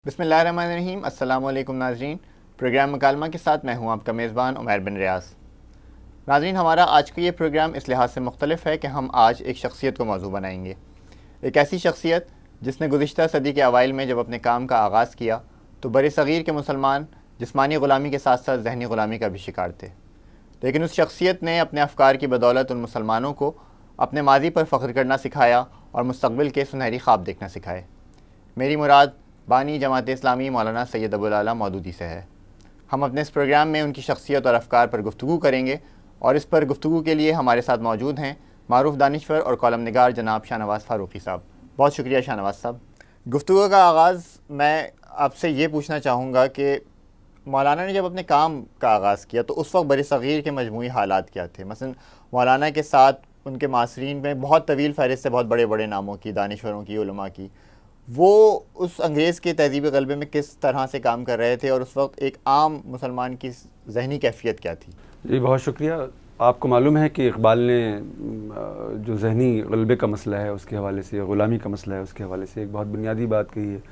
बिस्मिल्लाहिर्रहमानिर्रहीम। अस्सलाम वालेकुम नाज़रीन। प्रोग्राम मुकालमा के साथ मैं हूं आपका मेज़बान उमैर बिन रियाज़। नाज़रीन, हमारा आज का ये प्रोग्राम इस लिहाज से मुख्तलिफ है कि हम आज एक शख्सियत को मौजू बनाएंगे। एक ऐसी शख्सियत जिसने गुज़िश्ता सदी के अवाइल में जब अपने काम का आगाज़ किया तो बड़े सग़ीर के मुसलमान जिस्मानी ग़ुलामी के साथ साथ ज़हनी ग़ुलामी का भी शिकार थे, लेकिन उस शख्सियत ने अपने अफ़कार की बदौलत उन मुसलमानों को अपने माज़ी पर फ़ख्र करना सिखाया और मुस्तक़बिल के सुनहरी ख्वाब देखना सिखाए। मेरी मुराद बानी जमात इस्लामी मौलाना सैयद अबुल आला मौदूदी से है। हम अपने इस प्रोग्राम में उनकी शख्सियत और अफ़कार पर गुफ्तगू करेंगे और इस पर गुफ्तगू के लिए हमारे साथ मौजूद हैं मारूफ़ दानिशवर और कॉलम निगार जनाब शाहनवाज़ फ़ारूक़ी साहब। बहुत शुक्रिया शाहनवाज़ साहब। गुफ्तगू का आगाज़ मैं आपसे ये पूछना चाहूँगा कि मौलाना ने जब अपने काम का आगाज़ किया तो उस वक्त बरसग़ीर के मजमूई हालात क्या थे? मसलन मौलाना के साथ उनके मासरीन में बहुत तवील फ़हरिस्त है, बहुत बड़े बड़े नामों की, दानिशवरों की, उलमा की। वो उस अंग्रेज़ के तहज़ीब ग़लबे में किस तरह से काम कर रहे थे और उस वक्त एक आम मुसलमान की ज़हनी कैफ़ियत क्या थी? जी, बहुत शुक्रिया। आपको मालूम है कि इक़बाल ने जो ज़हनी ग़लबे का मसला है उसके हवाले से, ग़ुलामी का मसला है उसके हवाले से एक बहुत बुनियादी बात कही है।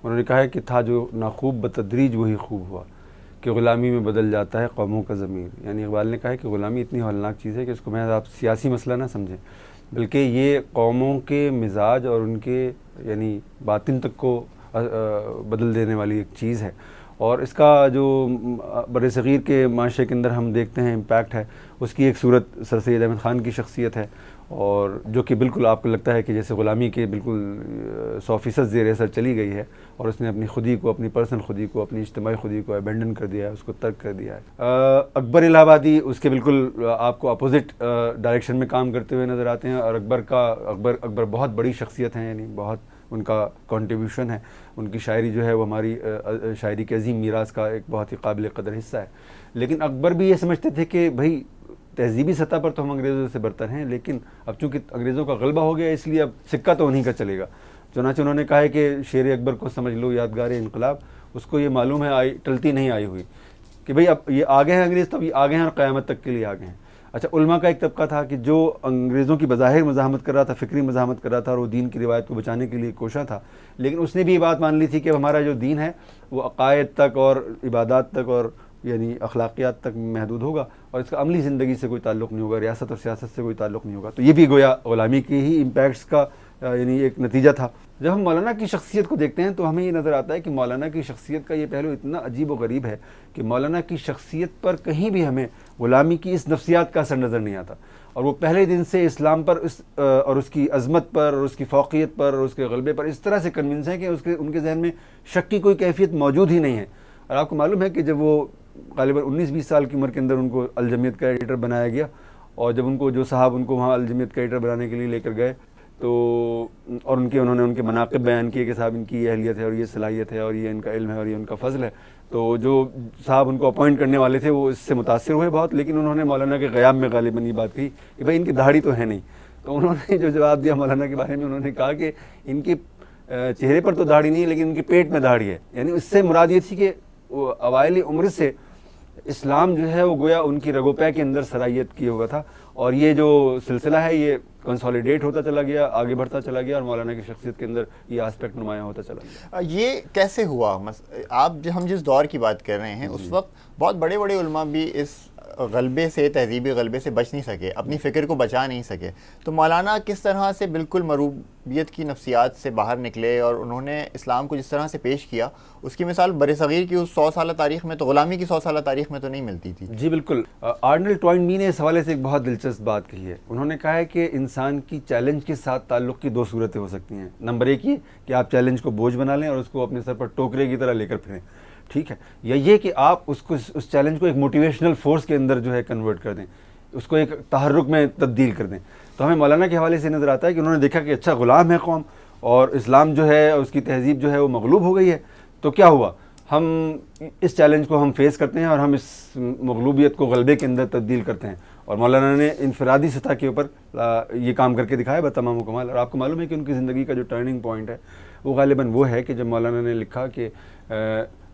उन्होंने कहा है कि था जो नाख़ूब बतदरीज वही खूब हुआ, कि ग़ुलामी में बदल जाता है कौमों का ज़मीर। यानी इक़बाल ने कहा है कि ग़ुलामी इतनी हौलनाक चीज़ है कि इसको महज़ आप सियासी मसला ना समझें, बल्कि ये कौमों के मिजाज और उनके यानी बातिन तक को बदल देने वाली एक चीज़ है। और इसका जो बरसग़ीर के माशरे के अंदर हम देखते हैं इम्पैक्ट है, उसकी एक सूरत सर सैयद अहमद ख़ान की शख्सियत है, और जो कि बिल्कुल आपको लगता है कि जैसे ग़ुलामी के बिल्कुल 100% ज़ेर असर चली गई है और उसने अपनी खुदी को, अपनी पर्सनल खुदी को, अपनी इज्तिमाई खुदी को अबेंडन कर दिया है, उसको तर्क कर दिया है। अकबर इलाहाबादी उसके बिल्कुल आपको अपोजिट डायरेक्शन में काम करते हुए नज़र आते हैं। और अकबर बहुत बड़ी शख्सियत हैं, यानी बहुत उनका कंट्रीब्यूशन है, उनकी शायरी जो है वो हमारी शायरी के अजीम मीरास का एक बहुत ही काबिल कदर हिस्सा है। लेकिन अकबर भी ये समझते थे कि भाई तहजीबी सतह पर तो हम अंग्रेज़ों से बरतर हैं, लेकिन अब चूँकि अंग्रेज़ों का गलबा हो गया इसलिए अब सिक्का तो उन्हीं का चलेगा। चुनांचे उन्होंने कहा है कि शेर अकबर को समझ लो यादगार इनकलाब, उसको ये मालूम है टलती नहीं आई हुई कि भाई अब ये आ गए हैं अंग्रेज़, तो अब ये आ गए हैं और क़यामत तक के लिए आ गए हैं। अच्छा, उलमा का एक तबका था कि जो अंग्रेज़ों की बज़ाहिर मज़ाहमत कर रहा था, फ़िक्री मज़ाहमत कर रहा था और वो दीन की रिवायत को बचाने के लिए कोशा था, लेकिन उसने भी ये बात मान ली थी कि हमारा जो दीन है वो अक़ायद तक और इबादत तक और यानी अखलाकियात तक महदूद होगा और इसका अमली ज़िंदगी से कोई ताल्लुक़ नहीं होगा, रियासत और सियासत से कोई ताल्लुक़ नहीं होगा। तो ये भी गोया ग़ुलामी के ही इम्पैक्ट्स का यानी एक नतीजा था। जब हम मौलाना की शख्सियत को देखते हैं तो हमें ये नज़र आता है कि मौलाना की शख्सियत का ये पहलू इतना अजीब व गरीब है कि मौलाना की शख्सियत पर कहीं भी हमें ग़ुलामी की इस नफ्सियात का असर नज़र नहीं आता। और वो पहले दिन से इस्लाम पर और उसकी अज़मत पर और उसकी फ़ौक़ियत पर और उसके ग़लबे पर इस तरह से कन्विंस हैं कि उनके जहन में शक की कोई कैफियत मौजूद ही नहीं है। और आपको मालूम है कि जब वो ग़ालिबन 19-20 साल की उम्र के अंदर उनको अल जमियत का एडिटर बनाया गया, और जब उनको जो साहब उनको वहाँ अल जमियत का एडिटर बनाने के लिए लेकर गए तो और उन्होंने उनके मनाक़िब बयान किए कि साहब इनकी ये अहलियत है और ये सलाहियत है और ये इनका इल्म है और ये उनका फ़ज़ल है, तो जो साहब उनको अपॉइंट करने वाले थे वो इससे मुतासिर हुए बहुत। लेकिन उन्होंने मौलाना के क़याम में ग़ालिबन ये बात कही कि भाई इनकी दाढ़ी तो है नहीं। तो उन्होंने जो जवाब दिया मौलाना के बारे में, उन्होंने कहा कि इनके चेहरे पर तो दाढ़ी नहीं है लेकिन इनके पेट में दाढ़ी है। यानी इससे मुराद ये थी कि वो अवाइल उम्र से इस्लाम जो है वो गोया उनकी रगोपै के अंदर सराहियत किए हुआ था। और ये जो सिलसिला है ये कंसोलिडेट होता चला गया, आगे बढ़ता चला गया और मौलाना की शख्सियत के अंदर ये आस्पेक्ट नुमायाँ होता चला गया। ये कैसे हुआ? हम जिस दौर की बात कर रहे हैं उस वक्त बहुत बड़े बड़े उलमा भी इस ग़लबे से, तहज़ीबी ग़लबे से बच नहीं सके, अपनी फ़िक्र को बचा नहीं सके। तो मौलाना किस तरह से बिल्कुल मरूबियत की नफ्सियात से बाहर निकले और उन्होंने इस्लाम को जिस तरह से पेश किया उसकी मिसाल बरसग़ीर की उस 100 साल तारीख़ में, तो ग़ुलामी की 100 साल तारीख़ में तो नहीं मिलती थी। जी बिल्कुल। आर्नल्ड टॉइनबी ने इस हवाले से एक बहुत दिलचस्प बात कही है। उन्होंने कहा है कि इंसान की चैलेंज के साथ ताल्लुक़ की दो सूरतें हो सकती हैं। नंबर एक ये कि आप चैलेंज को बोझ बना लें और उसको अपने सर पर टोकरे की तरह लेकर फिरें, ठीक है, या ये कि आप उसको उस चैलेंज को एक मोटिवेशनल फोर्स के अंदर जो है कन्वर्ट कर दें, उसको एक तहर्रुक में तब्दील कर दें। तो हमें मौलाना के हवाले से नज़र आता है कि उन्होंने देखा कि अच्छा ग़ुलाम है कौम और इस्लाम जो है उसकी तहज़ीब जो है वो मग़लूब हो गई है, तो क्या हुआ, हम इस चैलेंज को हम फेस करते हैं और हम इस मग़लूबियत को ग़लबे के अंदर तब्दील करते हैं। और मौलाना ने इनफरादी सतह के ऊपर ये काम करके दिखाया बतमाम कमाल। और आपको मालूम है कि उनकी ज़िंदगी का जो टर्निंग पॉइंट है वो ग़ालिबन वो है कि जब मौलाना ने लिखा कि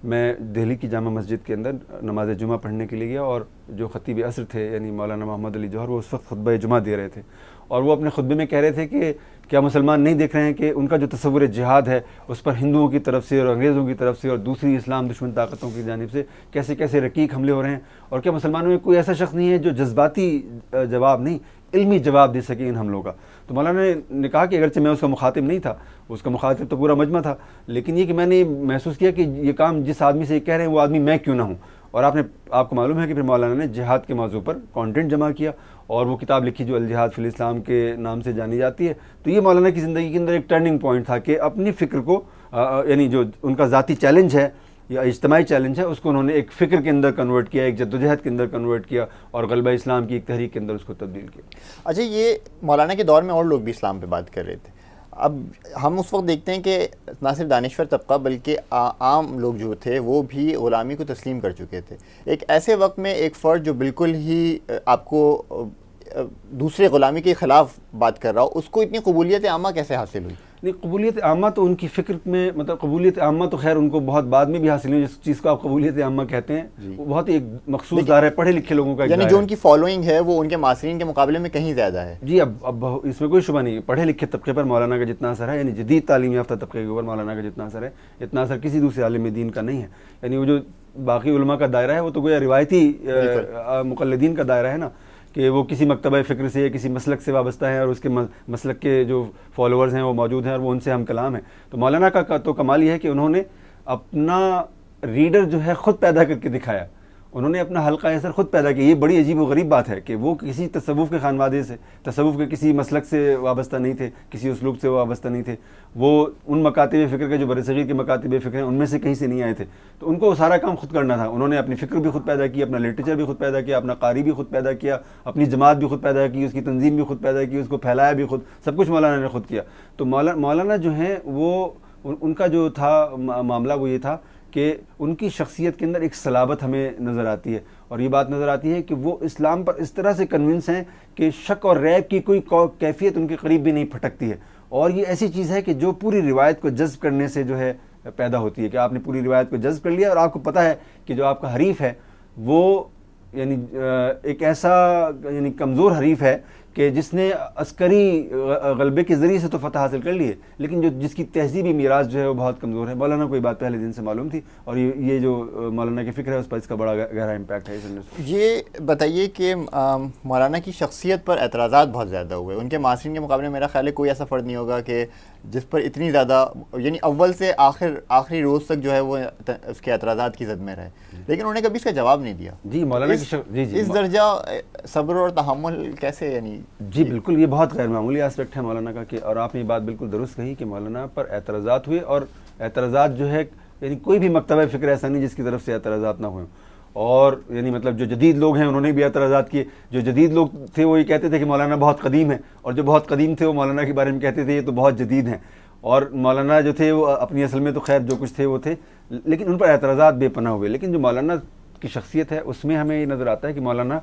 मैं दिल्ली की जामा मस्जिद के अंदर नमाज जुमा पढ़ने के लिए गया और जो खतीब असर थे यानी मौलाना मोहम्मद अली जौहर, वो उस वक्त खुतबा जुमा दे रहे थे और वो अपने खुतबे में कह रहे थे कि क्या मुसलमान नहीं देख रहे हैं कि उनका जो तस्वुर जिहाद है उस पर हिंदुओं की तरफ से और अंग्रेज़ों की तरफ से और दूसरी इस्लाम दुश्मन ताकतों की जानिब से कैसे कैसे रकीक हमले हो रहे हैं, और क्या मुसलमानों में कोई ऐसा शख्स नहीं है जो जज्बाती जवाब नहीं इल्मी जवाब दे सके इन हमलों का। तो मौलाना ने कहा कि अगरचे मैं उसका मुखातिब नहीं था, उसका मुखातिब तो पूरा मजमा था, लेकिन ये कि मैंने महसूस किया कि ये काम जिस आदमी से कह रहे हैं वो आदमी मैं क्यों ना हूँ। और आपको मालूम है कि फिर मौलाना ने जिहाद के मौजू पर कंटेंट जमा किया और वो किताब लिखी जो अल जिहाद फिल इस्लाम के नाम से जानी जाती है। तो ये मौलाना की ज़िंदगी के अंदर एक टर्निंग पॉइंट था कि अपनी फ़िक्र को यानी जो उनका ज़ाती चैलेंज है या इज्तमाही चैलेंज है उसको उन्होंने एक फ़िक्र के अंदर कन्वर्ट किया, एक जद्दोजहद के अंदर कन्वर्ट किया और गलबा इस्लाम की एक तहरीक के अंदर उसको तब्दील किया। अच्छा, ये मौलाना के दौर में और लोग भी इस्लाम पे बात कर रहे थे। अब हम उस वक्त देखते हैं कि ना सिर्फ दानिश्वर तबका बल्कि आम लोग जो थे वो भी ग़ुलामी को तस्लीम कर चुके थे। एक ऐसे वक्त में एक फ़र्द जो बिल्कुल ही आपको दूसरे ग़ुलामी के ख़िलाफ़ बात कर रहा हो, उसको इतनी कबूलियत आमा कैसे हासिल हुई? नहीं, कबूलियत आमा तो उनकी फ़िक्र में, मतलब कबूलियत आमा तो खैर उनको बहुत बाद में भी हासिल हुई। जिस चीज़ को आप कबूलियत आमा कहते हैं वो बहुत ही एक मखसूस दायरा है, पढ़े लिखे लोगों का, यानी जो उनकी फॉलोइंग है वो उनके मासरीन के मुकाबले में कहीं ज़्यादा है। जी, अब इसमें कोई शुबा नहीं, पढ़े लिखे तबके पर मौलाना का जितना असर है, यानी जदीद तालीम याफ्ता तबके के ऊपर मौलाना का जितना असर है, इतना असर किसी दूसरे आलिम दीन का नहीं है। यानी वो जो बाकी उलमा का दायरा है वो तो गोया रिवायती मुक़ल्लिदीन का दायरा है ना, कि वो किसी मकतबा फ़िक्र से या किसी मसलक से वाबस्ता है और उसके मसलक के जो फॉलोअर्स हैं वो मौजूद हैं और वो उनसे हम कलाम हैं। तो मौलाना का तो कमाल ये है कि उन्होंने अपना रीडर जो है ख़ुद पैदा करके दिखाया, उन्होंने अपना हल्का असर ख़ुद पैदा किया। ये बड़ी अजीब व गरीब बात है कि वो किसी तसव्वुफ़ के खानवादे से, तसव्वुफ़ के किसी मसलक से वाबस्ता नहीं थे, किसी उसलूब से वाबस्ता नहीं थे, वो उन मकातिब फ़िक्र के जो बरसग़ीर के मकातिब फ़िक्र हैं उनमें से कहीं से नहीं आए थे। तो उनको सारा काम खुद करना था। उन्होंने अपनी फ़िक्र भी खुद पैदा की, अपना लिटरेचर भी खुद पैदा किया, अपना कारी भी खुद पैदा किया, अपनी जमात भी खुद पैदा की, उसकी तंजीम भी खुद पैदा की, उसको फैलाया भी खुद, सब कुछ मौलाना ने खुद किया। तो मौलाना जो हैं वो उनका जो था मामला वो ये था कि उनकी शख्सियत के अंदर एक सलाबत हमें नज़र आती है और ये बात नज़र आती है कि वो इस्लाम पर इस तरह से कन्विंस हैं कि शक और रैब की कोई कैफियत उनके करीब भी नहीं फटकती है। और ये ऐसी चीज़ है कि जो पूरी रिवायत को जज्ब करने से जो है पैदा होती है कि आपने पूरी रिवायत को जज्ब कर लिया और आपको पता है कि जो आपका हरीफ है वो यानी एक ऐसा यानी कमज़ोर हरीफ है कि जिसने अस्करी गलबे के ज़रिए से तो फ़तह हासिल कर ली है, लेकिन जिसकी तहज़ीबी मीरास जो है वो बहुत कमज़ोर है। मौलाना को ये बात पहले दिन से मालूम थी और ये जो मौलाना की फ़िक्र है उस पर इसका बड़ा गहरा इम्पैक्ट है। ये बताइए कि मौलाना की शख्सियत पर एतराज़ात बहुत ज़्यादा हुए, उनके मासरीन के मुकाबले मेरा ख्याल है कोई ऐसा फ़र्द नहीं होगा कि जिस पर इतनी ज़्यादा यानी अव्वल से आखिरी रोज़ तक जो है वो उसके एतराज़ात की ज़द में रहे, लेकिन उन्होंने कभी इसका जवाब नहीं दिया। जी, मौलाना इस दर्जा सब्र और तहम्मुल कैसे, यानी जी बिल्कुल, ये बहुत गैर मामूली एस्पेक्ट है मौलाना का कि, और आपने ये बात बिल्कुल दुरुस्त कही कि मौलाना पर एतराज़ात हुए और एतराज़ात जो है यानी कोई भी मकतबा फ़िक्र ऐसा नहीं जिसकी तरफ से एतराज़ात ना हुए। और यानी मतलब जो जदीद लोग हैं उन्होंने भी एतराज़ात किए। जो जदीद लोग थे वो ये कहते थे कि मौलाना बहुत कदीम है, और जो बहुत कदीम थे वो मौलाना के बारे में कहते थे ये तो बहुत जदीद हैं। और मौलाना जो थे वो अपनी असल में तो खैर जो कुछ थे वो थे, लेकिन उन पर एतराज़ात बेपनाह हुए। लेकिन जो मौलाना की शख्सियत है उसमें हमें ये नज़र आता है कि मौलाना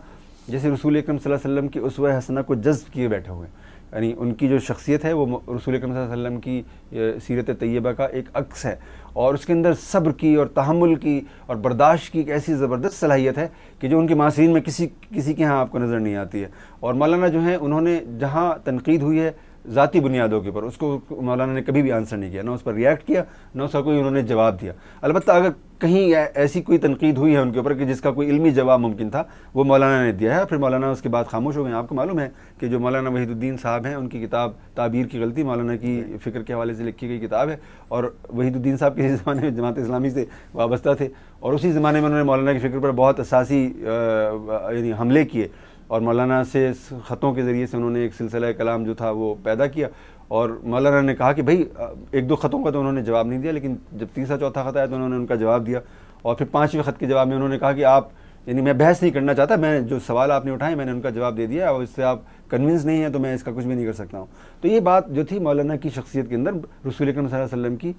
जैसे रसूल अकरम सल्लल्लाहु अलैहि वसल्लम की उसवा हसना को जज्ब किए बैठे हुए हैं। यानी उनकी जो शख्सियत है वो रसूल अकरम सल्लल्लाहु अलैहि वसल्लम की सीरत तैयबा का एक अक्स है, और उसके अंदर सब्र की और तहम्मुल की और बर्दाश्त की एक ऐसी ज़बरदस्त सलाहियत है कि जो उनके मासीन में किसी के यहाँ आपको नज़र नहीं आती है। और मौलाना जो है उन्होंने जहाँ तनकीद हुई है ज़ाती बुनियादों के ऊपर, उसको मौलाना ने कभी भी आंसर नहीं किया, ना उस पर रिएक्ट किया, ना उसका कोई उन्होंने जवाब दिया। अलबत्ता अगर कहीं ऐसी कोई तनकीद हुई है उनके ऊपर कि जिसका कोई इल्मी जवाब मुमकिन था, वो मौलाना ने दिया है, फिर मौलाना उसके बाद खामोश हो गए। आपको मालूम है कि जो मौलाना वहीदुद्दीन साहब हैं उनकी किताब ताबीर की गलती मौलाना की फ़िक्र के हवाले से लिखी गई किताब है, और वहीदुद्दीन साहब किसी ज़माने में जमात इस्लामी से वाबस्ता थे और उसी ज़माने में उन्होंने मौलाना की फ़िक्र पर बहुत असासी यानी हमले किए और मौलाना से ख़तों के ज़रिए से उन्होंने एक सिलसिला कलाम जो था वो पैदा किया। और मौलाना ने कहा कि भाई एक दो ख़तों का तो उन्होंने जवाब नहीं दिया, लेकिन जब तीसरा चौथा ख़त आया तो उन्होंने उनका जवाब दिया। और फिर पाँचवें ख़त के जवाब में उन्होंने कहा कि आप यानी मैं बहस नहीं करना चाहता, मैं जो सवाल आपने उठाए मैंने उनका जवाब दे दिया, और इससे आप कन्विंस नहीं है तो मैं इसका कुछ भी नहीं कर सकता हूँ। तो ये बात जो थी मौलाना की शख्सियत के अंदर रसूल अकरम सल्लल्लाहु अलैहि वसल्लम की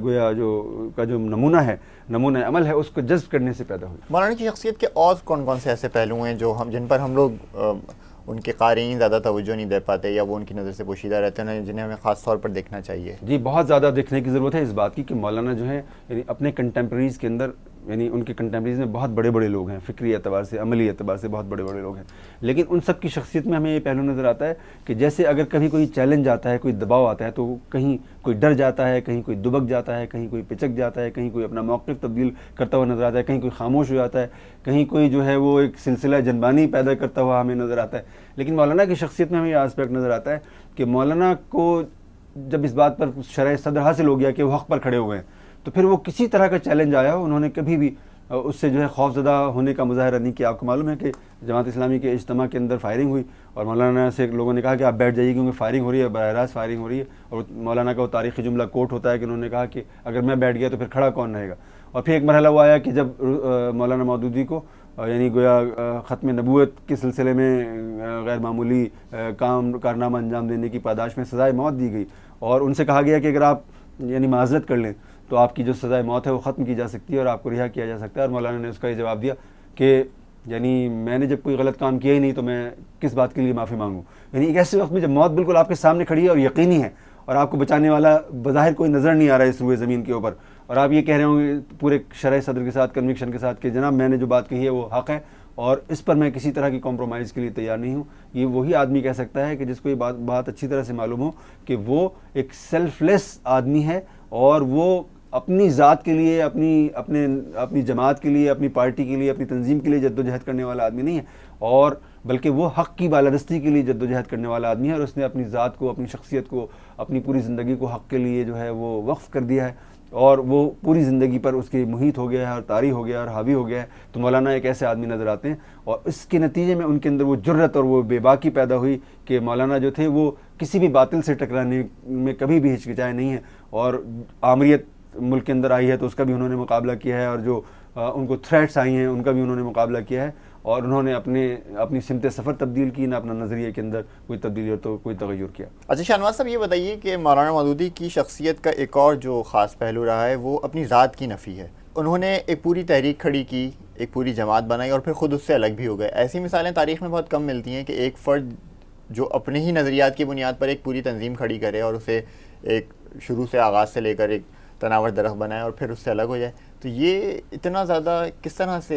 गोया जो नमूना अमल है उसको जज्ब करने से पैदा हुई। मौलाना की शख्सियत के और कौन कौन से ऐसे पहलू हैं जो जिन पर हम लोग उनके क़ारीन ज़्यादा तवज्जो नहीं दे पाते या वो उनकी नज़र से पोशीदा रहते हैं, जिन्हें हमें ख़ास तौर पर देखना चाहिए? जी, बहुत ज़्यादा देखने की ज़रूरत है इस बात की कि मौलाना जो है यानी अपने कंटेम्प्रेरीज़ के अंदर यानी उनके कंटेम्परेरीज में बहुत बड़े बड़े लोग हैं, फ़िक्री एतबार से, अमली एतबार से बहुत बड़े बड़े लोग हैं, लेकिन उन सब की शख्सियत में हमें ये पहलू नज़र आता है कि जैसे अगर कभी कोई चैलेंज आता है, कोई दबाव आता है, तो कहीं कोई डर जाता है, कहीं कोई दुबक जाता है, कहीं कोई पिचक जाता है, कहीं कोई अपना मौक़िफ़ तब्दील करता हुआ नज़र आता है, कहीं कोई खामोश हो जाता है, कहीं कोई जो है वो एक सिलसिला जनबानी पैदा करता हुआ हमें नज़र आता है। लेकिन मौलाना की शख्सियत में हमें यह आस्पेक्ट नज़र आता है कि मौलाना को जब इस बात पर शरह सदर हासिल हो गया कि वो हक़ पर खड़े हुए हैं, तो फिर वो किसी तरह का चैलेंज आया उन्होंने कभी भी उससे जो है खौफज़दा होने का मुज़ाहरा नहीं किया। आपको मालूम है कि जमात इस्लामी के इज्तिमा के अंदर फायरिंग हुई और मौलाना से लोगों ने कहा कि आप बैठ जाइए क्योंकि फायरिंग हो रही है, बराह रास्त फायरिंग हो रही है। और मौलाना का वो तारीख़ी जुमला कोट होता है कि उन्होंने कहा कि अगर मैं बैठ गया तो फिर खड़ा कौन रहेगा। और फिर एक मरहला वो आया कि जब मौलाना मौदूदी को यानी गोया ख़त्म नबूवत के सिलसिले में गैर मामूली कारनामा अंजाम देने की पादाश में सज़ाए मौत दी गई और उनसे कहा गया कि अगर आप यानी माज़रत कर लें तो आपकी जो सज़ाए मौत है वो ख़त्म की जा सकती है और आपको रिहा किया जा सकता है। और मौलाना ने उसका ये जवाब दिया कि यानी मैंने जब कोई गलत काम किया ही नहीं तो मैं किस बात के लिए माफ़ी मांगूँ। यानी एक ऐसे वक्त में जब मौत बिल्कुल आपके सामने खड़ी है और यकीनी है और आपको बचाने वाला बज़ाहिर कोई नज़र नहीं आ रहा है इस रूए ज़मीन के ऊपर, और आप ये कह रहे होंगे पूरे शरह सदर के साथ, कन्विक्शन के साथ कि जनाब मैंने जो बात कही है वो हक़ है और इस पर मैं किसी तरह की कॉम्प्रोमाइज़ के लिए तैयार नहीं हूँ। ये वही आदमी कह सकता है कि जिसको ये बात अच्छी तरह से मालूम हो कि वो एक सेल्फलेस आदमी है और वो अपनी ज़ात के लिए, अपनी जमात के लिए, अपनी पार्टी के लिए, अपनी तंजीम के लिए जद्दोजहद करने वाला आदमी नहीं है, और बल्कि वो हक़ की बालादस्ती के लिए जद्दोजहद करने वाला आदमी है। और उसने अपनी ज़ात को, अपनी शख्सियत को, अपनी पूरी ज़िंदगी को हक़ के लिए जो है वो वक्फ़ कर दिया है और वो पूरी ज़िंदगी पर उसके मुहित हो गया है और तारी हो गया है और हावी हो गया है। तो मौलाना एक ऐसे आदमी नज़र आते हैं और इसके नतीजे में उनके अंदर वो जुर्रत और वो बेबाकी पैदा हुई कि मौलाना जो थे वो किसी भी बातिल से टकराने में कभी भी हिचकिचाए नहीं है। और आमरीत मुल्क के अंदर आई है तो उसका भी उन्होंने मुकाबला किया है और जो उनको थ्रेट्स आई हैं उनका भी उन्होंने मुकाबला किया है और उन्होंने अपनी सिमत सफ़र तब्दील की, ना अपना नज़रिए के अंदर कोई तब्दीली और तो कोई तगय्युर किया। अच्छा शाहनवाज साहब, ये बताइए कि मौलाना मौदूदी की शख्सियत का एक और जो ख़ास पहलू रहा है वो अपनी ज़ात की नफ़ी है। उन्होंने एक पूरी तहरीक खड़ी की, एक पूरी जमात बनाई और फिर ख़ुद उससे अलग भी हो गए। ऐसी मिसालें तारीख़ में बहुत कम मिलती हैं कि एक फ़र्द जो अपने ही नज़रियात की बुनियाद पर एक पूरी तंजीम खड़ी करे और उसे एक शुरू से आगाज़ से लेकर एक तनावर दरख्त बनाए और फिर उससे अलग हो जाए। तो ये इतना ज़्यादा किस तरह से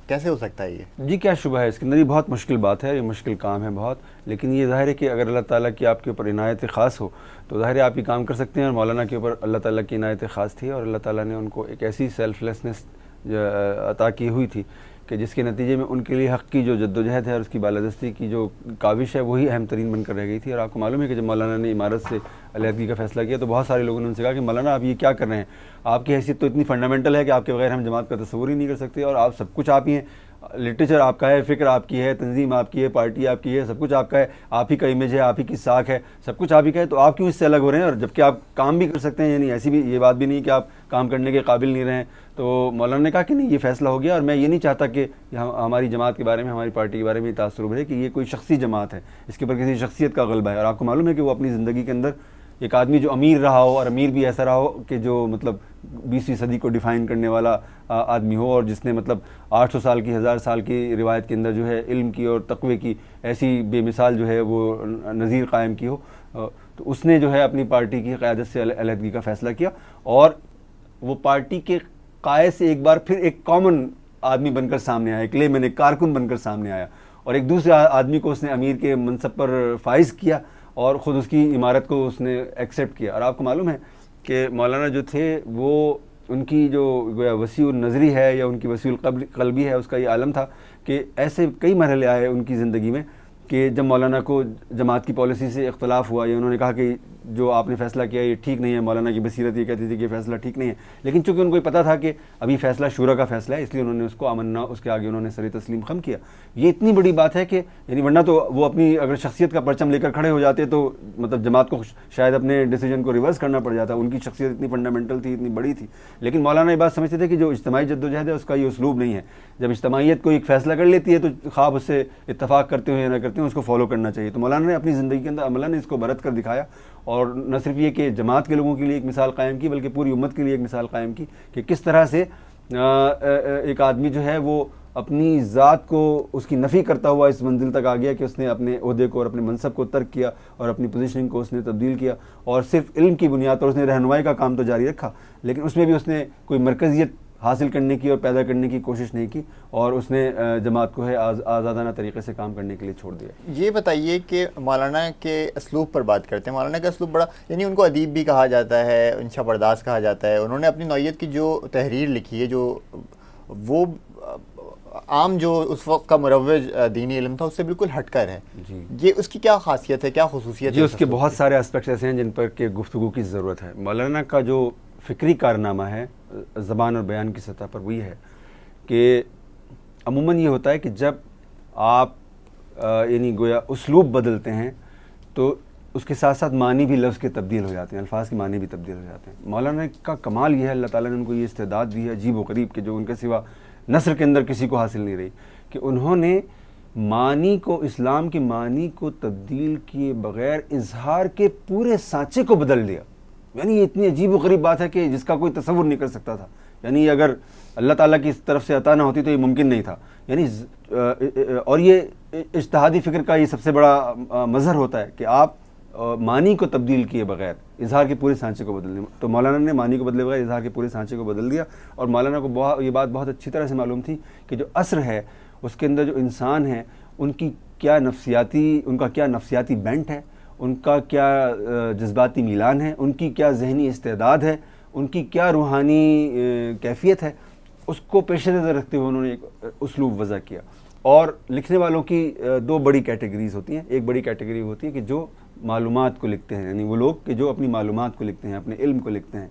कैसे हो सकता है? ये जी क्या शुबा है इसके अंदर, ये बहुत मुश्किल बात है, ये मुश्किल काम है बहुत, लेकिन ये ज़ाहिर है कि अगर अल्लाह ताला की आपके ऊपर इनायत ख़ास हो तो ज़ाहिर है आप ये काम कर सकते हैं। और मौलाना के ऊपर अल्लाह ताला की इनायत ख़ास थी और अल्लाह ताला ने उनको एक ऐसी सेल्फलेसनेस अता की हुई थी कि जिसके नतीजे में उनके लिए हक़ की जो जद्दोजहद है और उसकी बालादस्ती की जो काविश है वही अहम तरीन बनकर रह गई थी। और आपको मालूम है कि जब मौलाना ने इमारत से अलहदगी का फ़ैसला किया तो बहुत सारे लोगों ने उनसे कहा कि मौलाना आप ये क्या कर रहे हैं, आपकी हैसियत तो इतनी फंडामेंटल है कि आपके बगैर हम जमात का तस्वुर ही नहीं कर सकते और आप सब कुछ आप ही हैं, लिटरेचर आपका है, फ़िक्र आपकी है, तंजीम आपकी है, पार्टी आपकी है, सब कुछ आपका है, आप ही का इमेज है, आप ही की साख है, सब कुछ आप ही का है, तो आप क्यों इससे अलग हो रहे हैं? और जबकि आप काम भी कर सकते हैं, यानी ऐसी भी ये बात भी नहीं कि आप काम करने के काबिल नहीं रहें। तो मौलाना ने कहा कि नहीं, ये फ़ैसला हो गया और मैं ये नहीं चाहता कि हमारी जमात के बारे में, हमारी पार्टी के बारे में तासुर उभरे कि ये कोई शख्सी जमात है, इसके ऊपर किसी शख्सियत का गलबा है। और आपको मालूम है कि वो अपनी ज़िंदगी के अंदर एक आदमी जो अमीर रहा हो और अमीर भी ऐसा रहा हो कि जो मतलब 20वीं सदी को डिफ़ाइन करने वाला आदमी हो और जिसने मतलब 800 साल की, 1000 साल की रिवायत के अंदर जो है इल्म की और तक़वे की ऐसी बेमिसाल जो है वो नज़ीर कायम की हो, तो उसने जो है अपनी पार्टी की क़यादत से अलहदगी का फ़ैसला किया और वो पार्टी के कायद से एक बार फिर एक कॉमन आदमी बनकर सामने आया, एक लेमन, एक कारकुन बनकर सामने आया और एक दूसरे आदमी को उसने अमीर के मनसब पर फाइज किया और ख़ुद उसकी इमारत को उसने एक्सेप्ट किया। और आपको मालूम है कि मौलाना जो थे वो उनकी जो वसीउल नज़री है या उनकी वसीउल क़ल्बी है, उसका ये आलम था कि ऐसे कई मरहले आए उनकी ज़िंदगी में कि जब मौलाना को जमात की पॉलिसी से इख्तलाफ हुआ या उन्होंने कहा कि जो आपने फ़ैसला किया ये ठीक नहीं है, मौलाना की बसीरत ये कहती थी कि फ़ैसला ठीक नहीं है, लेकिन चूँकि उनको पता था कि अभी फ़ैसला शूरा का फ़ैसला है इसलिए उन्होंने उसको अमन्ना, उसके आगे उन्होंने सर तस्लीम खम किया। ये इतनी बड़ी बात है कि यानी वरना तो वो अपनी अगर शख्सियत का परचम लेकर खड़े हो जाते तो मतलब जमात को शायद अपने डिसीजन को रिवर्स करना पड़ जाता। उनकी शख्सियत इतनी फंडामेंटल थी, इतनी बड़ी थी, लेकिन मौलाना ये बात समझते थे कि जो इज्तिमाई जद्दोजहद है उसका ये उसलूब नहीं है। जब इज्तिमाइयत कोई एक फ़ैसला कर लेती है तो ख़्वाब उससे इत्तफ़ाक़ करते हुए या ना करते हुए उसको फॉलो करना चाहिए। तो मौलाना ने अपनी ज़िंदगी के अंदर अमलन इसको बरत कर दिखाया और न सिर्फ ये कि जमात के लोगों के लिए एक मिसाल कायम की बल्कि पूरी उम्मत के लिए एक मिसाल कायम की कि किस तरह से एक आदमी जो है वो अपनी ज़ात को उसकी नफ़ी करता हुआ इस मंजिल तक आ गया कि उसने अपने ओहदे को और अपने मनसब को तर्क किया और अपनी पोजीशनिंग को उसने तब्दील किया और सिर्फ इल्म की बुनियाद पर उसने रहनुमाई का काम तो जारी रखा, लेकिन उसमें भी उसने कोई मरकज़ियत हासिल करने की और पैदा करने की कोशिश नहीं की, और उसने जमात को है आज़ादाना तरीके से काम करने के लिए छोड़ दिया। ये बताइए कि मौलाना के असलूब पर बात करते हैं। मौलाना का असलूब बड़ा, यानी उनको अदीब भी कहा जाता है, इंशा बर्दाश्त कहा जाता है। उन्होंने अपनी नौइयत की जो तहरीर लिखी है, जो वो आम जो उस वक्त का मुरव्वज दीनी इल्म था उससे बिल्कुल हटकर है जी। ये उसकी क्या खासियत है, क्या खुसूसियत है? उसके बहुत सारे एस्पेक्ट्स ऐसे हैं जिन पर के गुफ्तगू की ज़रूरत है। मौलाना का जो फ़िक्री कारनामा है ज़बान और बयान की सतह पर, वही है कि अमूमन ये होता है कि जब आप यानी गोया उसलूब बदलते हैं तो उसके साथ साथ मानी भी लफ्ज़ के तब्दील हो जाते हैं, अल्फाज के मानी भी तब्दील हो जाते हैं। मौलाना का कमाल ये है, अल्लाह ताला ने उनको ये इस्तेदाद दी है अजीब व गरीब के, जो उनके सिवा नस्र के अंदर किसी को हासिल नहीं रही, कि उन्होंने मानी को, इस्लाम के मानी को तब्दील किए बग़ैर इजहार के पूरे सांचे को बदल दिया। यानी ये इतनी अजीब व गरीब बात है कि जिसका कोई तसव्वुर नहीं कर सकता था। यानी अगर अल्लाह ताला की तरफ से अता ना होती तो ये मुमकिन नहीं था। यानी और ये इज्तिहादी फ़िक्र का ये सबसे बड़ा मज़हर होता है कि आप मानी को तब्दील किए बगैर इजहार के पूरे सांचे को बदल दिया। तो मौलाना ने मानी को बदले बगैर इजहार के पूरे सांचे को बदल दिया। और मौलाना को ये बात बहुत अच्छी तरह से मालूम थी कि जो असर है उसके अंदर जो इंसान है उनकी क्या नफ्सियाती बेंट है, उनका क्या जज्बाती मिलान है, उनकी क्या जहनी इस्तेदाद है, उनकी क्या रूहानी कैफियत है, उसको पेश नज़र रखते हुए उन्होंने एक उसलूब वज़ा किया। और लिखने वालों की दो बड़ी कैटेगरीज़ होती हैं। एक बड़ी कैटेगरी होती है कि जो मालूमात को लिखते हैं, यानी वो लोग कि जो अपनी मालूमात को लिखते हैं, अपने इल्म को लिखते हैं,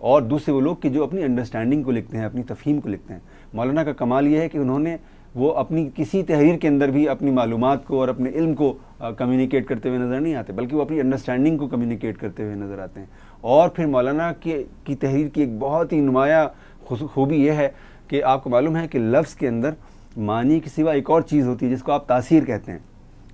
और दूसरे वो लोग कि जो अपनी अंडरस्टैंडिंग को लिखते हैं, अपनी तफ़हीम को लिखते हैं। मौलाना का कमाल ये है कि उन्होंने वो अपनी किसी तहरीर के अंदर भी अपनी मालूमात को और अपने इल्म को कम्युनिकेट करते हुए नज़र नहीं आते, बल्कि वो अपनी अंडरस्टैंडिंग को कम्युनिकेट करते हुए नज़र आते हैं। और फिर मौलाना की तहरीर की एक बहुत ही नुमाया खूबी यह है कि आपको मालूम है कि लफ्ज़ के अंदर मानी के सिवा एक और चीज़ होती है जिसको आप तासीर कहते हैं।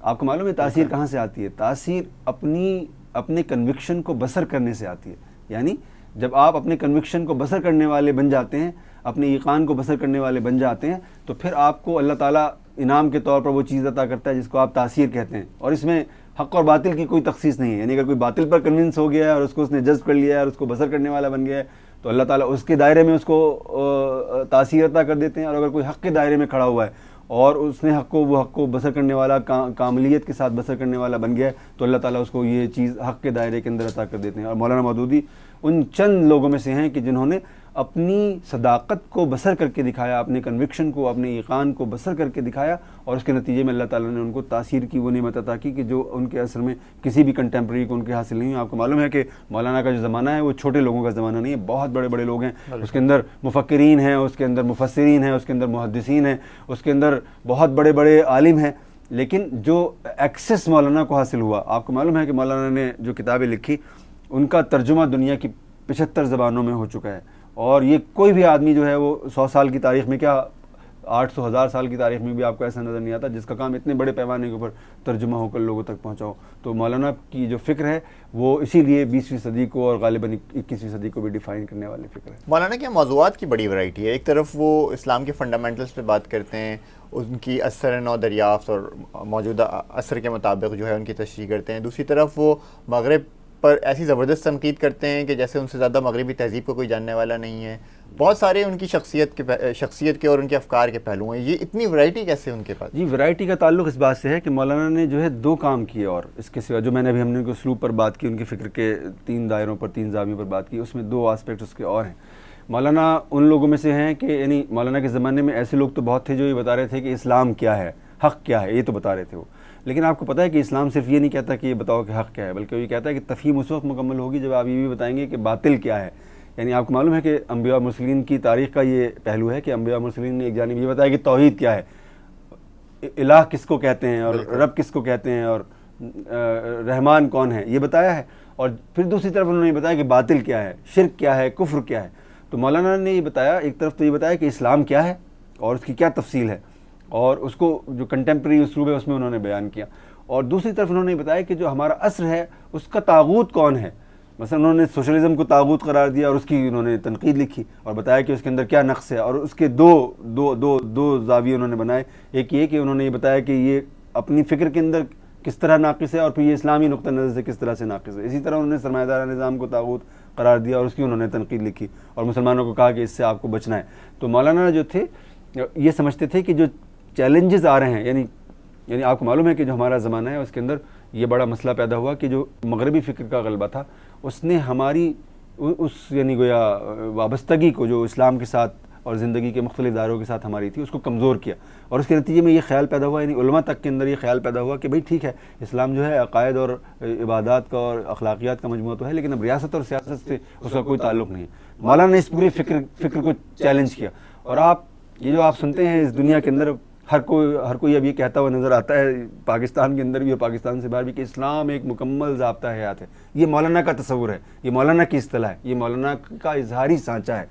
आपको मालूम है तासीर कहाँ से आती है? तासीर अपने कन्विक्शन को बसर करने से आती है। यानी जब आप अपने कन्विक्शन को बसर करने वाले बन जाते हैं, अपने ईकान को बसर करने वाले बन जाते हैं, तो फिर आपको अल्लाह ताला इनाम के तौर पर वो चीज़ अता करता है जिसको आप तासीर कहते हैं। और इसमें हक़ और बातिल की कोई तखसीस नहीं है। यानी अगर कोई बातिल पर कन्विंस हो गया है और उसको उसने जज्ब कर लिया है और उसको बसर करने वाला बन गया है, तो अल्लाह ताला उसके दायरे में उसको तासीर अता कर देते हैं। और अगर कोई हक़ के दायरे में खड़ा हुआ है और उसने हक़ को बसर करने वाला, कामलियत के साथ बसर करने वाला बन गया है, तो अल्लाह ताला उसको ये चीज़ हक़ के दायरे के अंदर अता कर देते हैं। और मौलाना मौदूदी उन चंद लोगों में से हैं कि जिन्होंने अपनी सदाकत को बसर करके दिखाया, अपने कन्विक्शन को, अपने ईकान को बसर करके दिखाया, और उसके नतीजे में अल्लाह ताला ने उनको तासीर की वो नेमत अता की कि जो उनके असर में किसी भी कंटेम्प्रेरी को उनके हासिल नहीं हुई। आपको मालूम है कि मौलाना का जो ज़माना है वो छोटे लोगों का ज़माना नहीं है, बहुत बड़े बड़े लोग हैं। उसके अंदर मुफक्किरीन हैं, उसके अंदर मुफस्सिरीन हैं, उसके अंदर मुहद्दिसीन हैं, उसके अंदर बहुत बड़े बड़े आलिम हैं। लेकिन जो एक्सेस मौलाना को हासिल हुआ, आपको मालूम है कि मौलाना ने जो किताबें लिखी उनका तर्जुमा दुनिया की 75 ज़बानों में हो चुका है। और ये कोई भी आदमी जो है वो 100 साल की तारीख़ में, क्या 800,000 साल की तारीख़ में भी आपको ऐसा नज़र नहीं आता जिसका काम इतने बड़े पैमाने के ऊपर तर्जुमा होकर लोगों तक पहुँचाओ। तो मौलाना की जो फ़िक्र है वो इसीलिए 20वीं सदी को और ग़ालिबन 21वीं सदी को भी डिफ़ाइन करने वाली फ़िक्र है। मौलाना के मौज़ूआत की बड़ी वैरायटी है। एक तरफ वो इस्लाम के फ़ंडामेंटल्स पे बात करते हैं, उनकी असर नौ दरियाफ़्त और मौजूदा असर के मुताबिक जो है उनकी तशरीह करते हैं। दूसरी तरफ वो मगरिब पर ऐसी ज़बरदस्त तनकीद करते हैं कि जैसे उनसे ज़्यादा मगरबी तहज़ीब को कोई जानने वाला नहीं है। बहुत सारे उनकी शख्सियत के और उनके अफ़कार के पहलू हैं। ये इतनी वैरायटी कैसे उनके पास? जी, वैरायटी का ताल्लुक़ इस बात से है कि मौलाना ने जो है 2 काम किए, और इसके सिवा जो मैंने अभी हमने उनको उसलूब पर बात की, उनके फ़िक्र के 3 दायरों पर, 3 ज़ावियों पर बात की, उसमें 2 आस्पेक्ट उसके और हैं। मौलाना उन लोगों में से हैं कि यानी मौलाना के ज़माने में ऐसे लोग तो बहुत थे जो ये बता रहे थे कि इस्लाम क्या है, हक़ क्या है, ये तो बता रहे थे वो। लेकिन आपको पता है कि इस्लाम सिर्फ ये नहीं कहता कि ये बताओ कि हक़ क्या है, बल्कि ये कहता है कि तफ़हीम उस वक्त मुकम्मल होगी जब आप ये भी बताएंगे कि बातिल क्या है। यानी आपको मालूम है कि अंबिया और मुरसलीन की तारीख़ का ये पहलू है कि अंबिया और मुरसलीन ने एक जानिब ये बताया कि तौहीद क्या है, इलाह किसको कहते हैं और रब किसको कहते हैं और रहमान कौन है, ये बताया है। और फिर दूसरी तरफ उन्होंने बताया कि बातिल क्या है, शिर्क क्या है, कुफ्र क्या है। तो मौलाना ने ये बताया, एक तरफ तो ये बताया कि इस्लाम क्या है और उसकी क्या तफसील है, और उसको जो कंटेम्प्रेरी उसलूब है उसमें उन्होंने बयान किया। और दूसरी तरफ उन्होंने बताया कि जो हमारा असर है उसका तागूत कौन है। मसलन उन्होंने सोशलिज़म को तागूत करार दिया और उसकी उन्होंने तनकीद लिखी और बताया कि उसके अंदर क्या नक्स है, और उसके दो ज़ाविये उन्होंने बनाए। एक ये कि उन्होंने ये बताया कि ये अपनी फ़िक्र के अंदर किस तरह नाक़िस है और फिर ये इस्लामी नुक़्ता नज़र से किस तरह से नाक़िस है। इसी तरह उन्होंने सरमायादार निज़ाम को तागूत करार दिया और उसकी उन्होंने तनकीद लिखी और मुसलमानों को कहा कि इससे आपको बचना है। तो मौलाना जो थे ये समझते थे कि जो चैलेंजेस आ रहे हैं, यानी आपको मालूम है कि जो हमारा ज़माना है उसके अंदर ये बड़ा मसला पैदा हुआ कि जो मगरबी फ़िक्र का गलबा था उसने हमारी उस यानी गोया वाबस्तगी को जो इस्लाम के साथ और ज़िंदगी के मुख्तलिफ दायरों के साथ हमारी थी उसको कमज़ोर किया। और उसके नतीजे में ये ख्याल पैदा हुआ, यानी उलमा तक के अंदर ये ख्याल पैदा हुआ कि भाई ठीक है, इस्लाम जो है अकायद और इबादत का और अखलाकियात का मजमूआ तो है, लेकिन अब रियासत और सियासत से उसका कोई ताल्लुक़ नहीं है। मौलाना ने इस पूरे फ़िक्र को चैलेंज किया। और आप ये जो आप सुनते हैं इस दुनिया के अंदर हर कोई अब ये कहता हुआ नज़र आता है, पाकिस्तान के अंदर भी और पाकिस्तान से बाहर भी, कि इस्लाम एक मुकम्मल ज़ाब्ता हयात है। ये मौलाना का तस्वुर है, ये मौलाना की इस्तिलाह है, ये मौलाना का इजहारी सांचा है।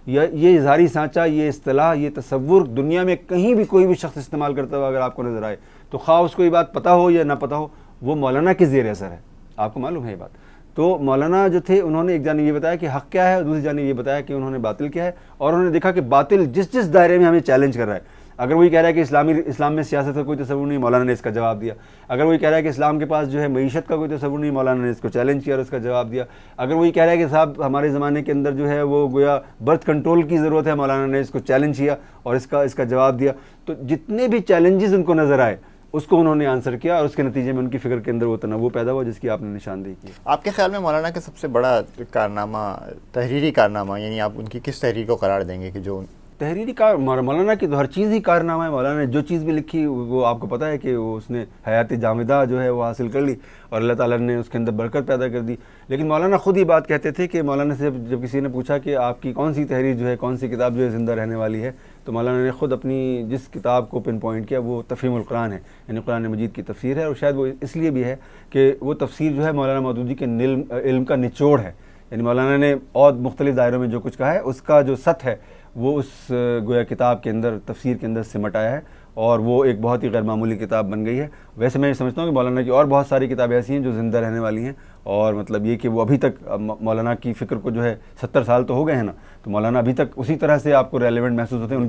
ये इजहारी सांचा, ये इस्तिलाह, ये तस्वुर दुनिया में कहीं भी कोई भी शख्स इस्तेमाल करता हुआ अगर आपको नज़र आए तो खा उसको ये बात पता हो या ना पता हो, वो मौलाना के ज़ेर असर है। आपको मालूम है ये बात। तो मौलाना जो थे उन्होंने एक जानिब ये बताया कि हक़ क्या है और दूसरी जानिब ये बताया कि उन्होंने बातिल क्या है। और उन्होंने देखा कि बातिल जिस दायरे में हमें चैलेंज कर रहा है, अगर वही कह रहा है कि इस्लाम में सियासत का कोई तस्वुर नहीं, मौलाना ने इसका जवाब दिया। अगर वही कह रहा है कि इस्लाम के पास जो है मईशत का कोई तस्वुर नहीं, मौलाना ने इसको चैलेंज किया और उसका जवाब दिया। अगर वही कह रहा है कि साहब हमारे ज़माने के अंदर जो है वो गोया बर्थ कंट्रोल की ज़रूरत है, मौलाना ने इसको चैलेंज किया और इसका जवाब दिया। तो जितने भी चैलेंजेस उनको नज़र आए उसको उन्होंने आंसर किया और उसके नतीजे में उनकी फ़िक्र के अंदर वो तनव्वुर पैदा हुआ जिसकी आपने निशानदेही की। आपके ख्याल में मौलाना का सबसे बड़ा कारनामा, तहरीरी कारनामा, यानी आप उनकी किस तहरीर को करार देंगे कि जो तहरीरी कार मौलाना की तो हर चीज़ ही कारनामा है। मौलाना ने जो चीज़ भी लिखी वो आपको पता है कि वो उसने हयात जामिदा जो है वो हासिल कर ली और अल्लाह ताला ने उसके अंदर बरकत पैदा कर दी। लेकिन मौलाना ख़ुद ही बात कहते थे कि मौलाना से जब किसी ने पूछा कि आपकी कौन सी तहरीर जो है, कौन सी किताब जो है ज़िंदा रहने वाली है, तो मौलाना ने ख़ुद अपनी जिस किताब को पिन पॉइंट किया वो तफ़हीमुल कुरान है, यानी कुरान मजीद की तफसीर है। और शायद वो इसलिए भी है कि वो तफसीर जो है मौलाना मौदूदी के इल्म का निचोड़ है। यानी मौलाना ने और मुख्तलिफ दायरों में जो कुछ कहा है उसका जो सत्य है वो उस गोया किताब के अंदर, तफसीर के अंदर सिमट आया है और वो एक बहुत ही गैर मामूली किताब बन गई है। वैसे मैं समझता हूँ कि मौलाना की और बहुत सारी किताबें ऐसी हैं जो ज़िंदा रहने वाली हैं, और मतलब ये कि वो अभी तक मौलाना की फ़िक्र को जो है 70 साल तो हो गए हैं ना, तो मौलाना अभी तक उसी तरह से आपको रेलेवेंट महसूस होते हैं।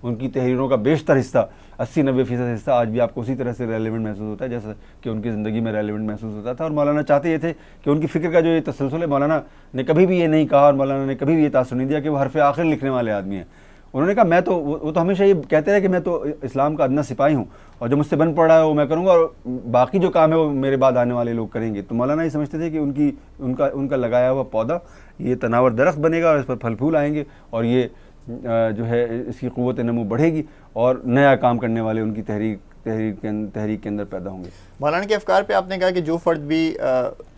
उनकी तहरीरों का बेशतर हिस्सा, 80-90% हिस्सा आज भी आपको उसी तरह से रेलेवेंट महसूस होता है जैसा कि उनकी ज़िंदगी में रेलेवेंट महसूस होता था। और मौलाना चाहते ये थे कि उनकी फ़िक्र का जो ये तसलसल है, मौलाना ने कभी भी ये नहीं कहा और मौलाना ने कभी भी ये तासुर नहीं दिया कि वो हरफ़ आखिर लिखने वाले आदमी हैं। उन्होंने कहा मैं तो वो तो हमेशा ये कहते रहे कि मैं तो इस्लाम का अदना सिपाही हूँ और जो मुझसे बन पड़ा है वो मैं करूँगा और बाकी जो काम है वो मेरे बाद आने वाले लोग करेंगे। तो मौलाना ये समझते थे कि उनका लगाया हुआ पौधा ये तनावर दरख्त बनेगा और इस पर फल फूल आएंगे और ये जो है इसकी क़ुव्वत नमू बढ़ेगी और नया काम करने वाले उनकी तहरीक के अंदर पैदा होंगे। मौलाना के अफ़कार पे आपने कहा कि जो फ़र्द भी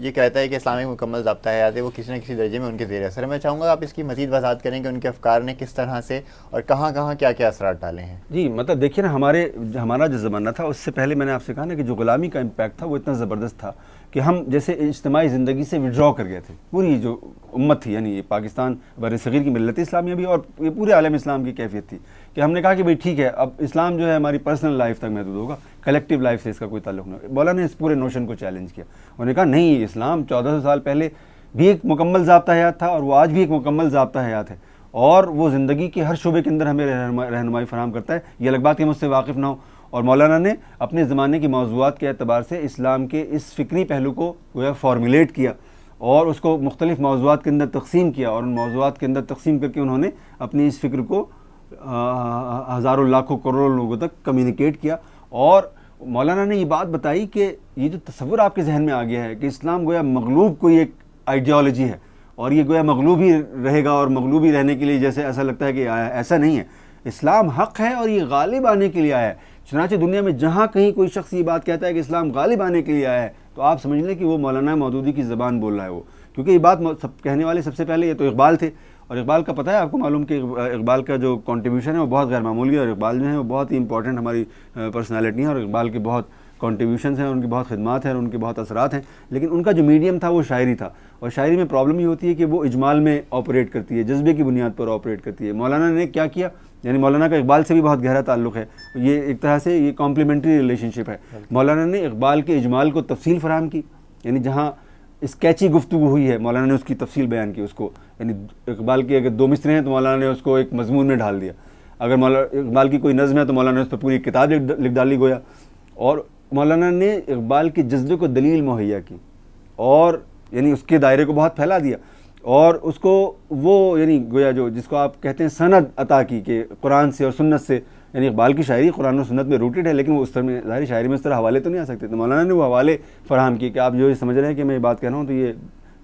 ये कहता है कि इस्लाम एक मुकम्मल ज़ाब्ता हयात है वो किसी न किसी दर्जे में उनके ज़ेर असर है। मैं चाहूँगा आप इसकी मज़ीद वज़ाहत करें कि उनके अफ़कार ने किस तरह से और कहाँ कहाँ क्या क्या असरात डाले हैं। जी, मतलब देखिए ना, हमारा जो ज़माना था उससे पहले मैंने आपसे कहा ना कि जो ग़ुलामी का इम्पैक्ट था वो इतना ज़बरदस्त था कि हम जैसे इज्तिमाई ज़िंदगी से विड्रॉ कर गए थे। पूरी जो उम्मत थी, यानी ये पाकिस्तान बर-ए-सग़ीर की मिल्लत इस्लामिया भी और ये पूरे आलम इस्लाम की कैफियत थी कि हमने कहा कि भाई ठीक है, अब इस्लाम जो है हमारी पर्सनल लाइफ तक महदूद होगा, कलेक्टिव लाइफ से इसका कोई ताल्लुक़ नहीं। मौलाना ने इस पूरे नोशन को चैलेंज किया। उन्होंने कहा नहीं, इस्लाम 1400 साल पहले भी एक मुकम्मल ज़ाब्ता हयात था और वो आज भी एक मुकम्मल ज़ाब्ता हयात है और वो ज़िंदगी के हर शोबे के अंदर हमें रहनुमाई फराहम करता है। ये अलग बात कि मुझसे वाकिफ़ ना हो। और मौलाना ने अपने ज़माने की मौज़ूआत के एतबार से इस्लाम के इस फ़िक्री पहलू को गोया फॉर्मुलेट किया और उसको मुख्तलिफ़ मौज़ूआत के अंदर तक़सीम किया और उन मौज़ूआत के अंदर तक़सीम करके उन्होंने अपनी इस फ़िक्र को हज़ारों लाखों करोड़ों लोगों तक कम्युनिकेट किया। और मौलाना ने ये बात बताई कि ये जो तस्वुर आपके जहन में आ गया है कि इस्लाम गोया मग़लूब कोई एक आइडियोलॉजी है और ये गोया मग़लूब ही रहेगा और मग़लूब ही रहने के लिए जैसे ऐसा लगता है कि ऐसा नहीं है। इस्लाम हक़ है और ये गालिब आने के लिए आया है। चुनांचे दुनिया में जहाँ कहीं कोई शख्स ये बात कहता है कि इस्लाम गालिब आने के लिए आया है तो आप समझ लें कि वो मौलाना मौदूदी की ज़बान बोल रहा है वो, क्योंकि ये बात कहने वाले सबसे पहले ये तो इकबाल थे। और इकबाल का पता है आपको मालूम कि इकबाल का जो कंट्रीब्यूशन है वो बहुत गैर मामूली है और इकबाल जो है वो बहुत ही इंपॉर्टेंट हमारी पर्सनालिटी है और इकबाल के बहुत कॉन्ट्रीब्यूशंस हैं, उनकी बहुत खिदमात हैं और उनके बहुत असरात हैं। लेकिन उनका जो मीडियम था वो शायरी था और शायरी में प्रॉब्लम ये होती है कि वो इजमाल में ऑपरेट करती है, जज्बे की बुनियाद पर ऑपरेट करती है। मौलाना ने क्या किया, यानी मौलाना का इकबाल से भी बहुत गहरा ताल्लुक़ है, ये एक तरह से ये कॉम्प्लीमेंट्री रिलेशनशिप है। मौलाना ने इकबाल के इजमाल को तफसील फराहम की, यानी जहाँ स्केची गुफ्तगू हुई है मौलाना ने उसकी तफसील बयान की उसको, यानी इकबाल के अगर 2 मिसरे हैं तो मौलाना ने उसको एक मजमून में ढाल दिया। अगर इकबाल की कोई नज़्म है तो मौलाना ने उस पर पूरी किताब लिख डाली गोया। और मौलाना ने इकबाल के जज्बे को दलील मुहैया की और यानी उसके दायरे को बहुत फैला दिया। और उसको वो यानी गोया जो जिसको आप कहते हैं सनद अता की कि कुरान से और सुन्नत से, यानी इकबाल की शायरी कुरान और सुन्नत में रूटेड है, लेकिन वो उस तरह में ज़ाहिर शायरी में उस तरह हवाले तो नहीं आ सकते। तो मौलाना ने वो हवाले फराहम किए कि आप जो समझ रहे हैं कि मैं ये बात कह रहा हूँ तो ये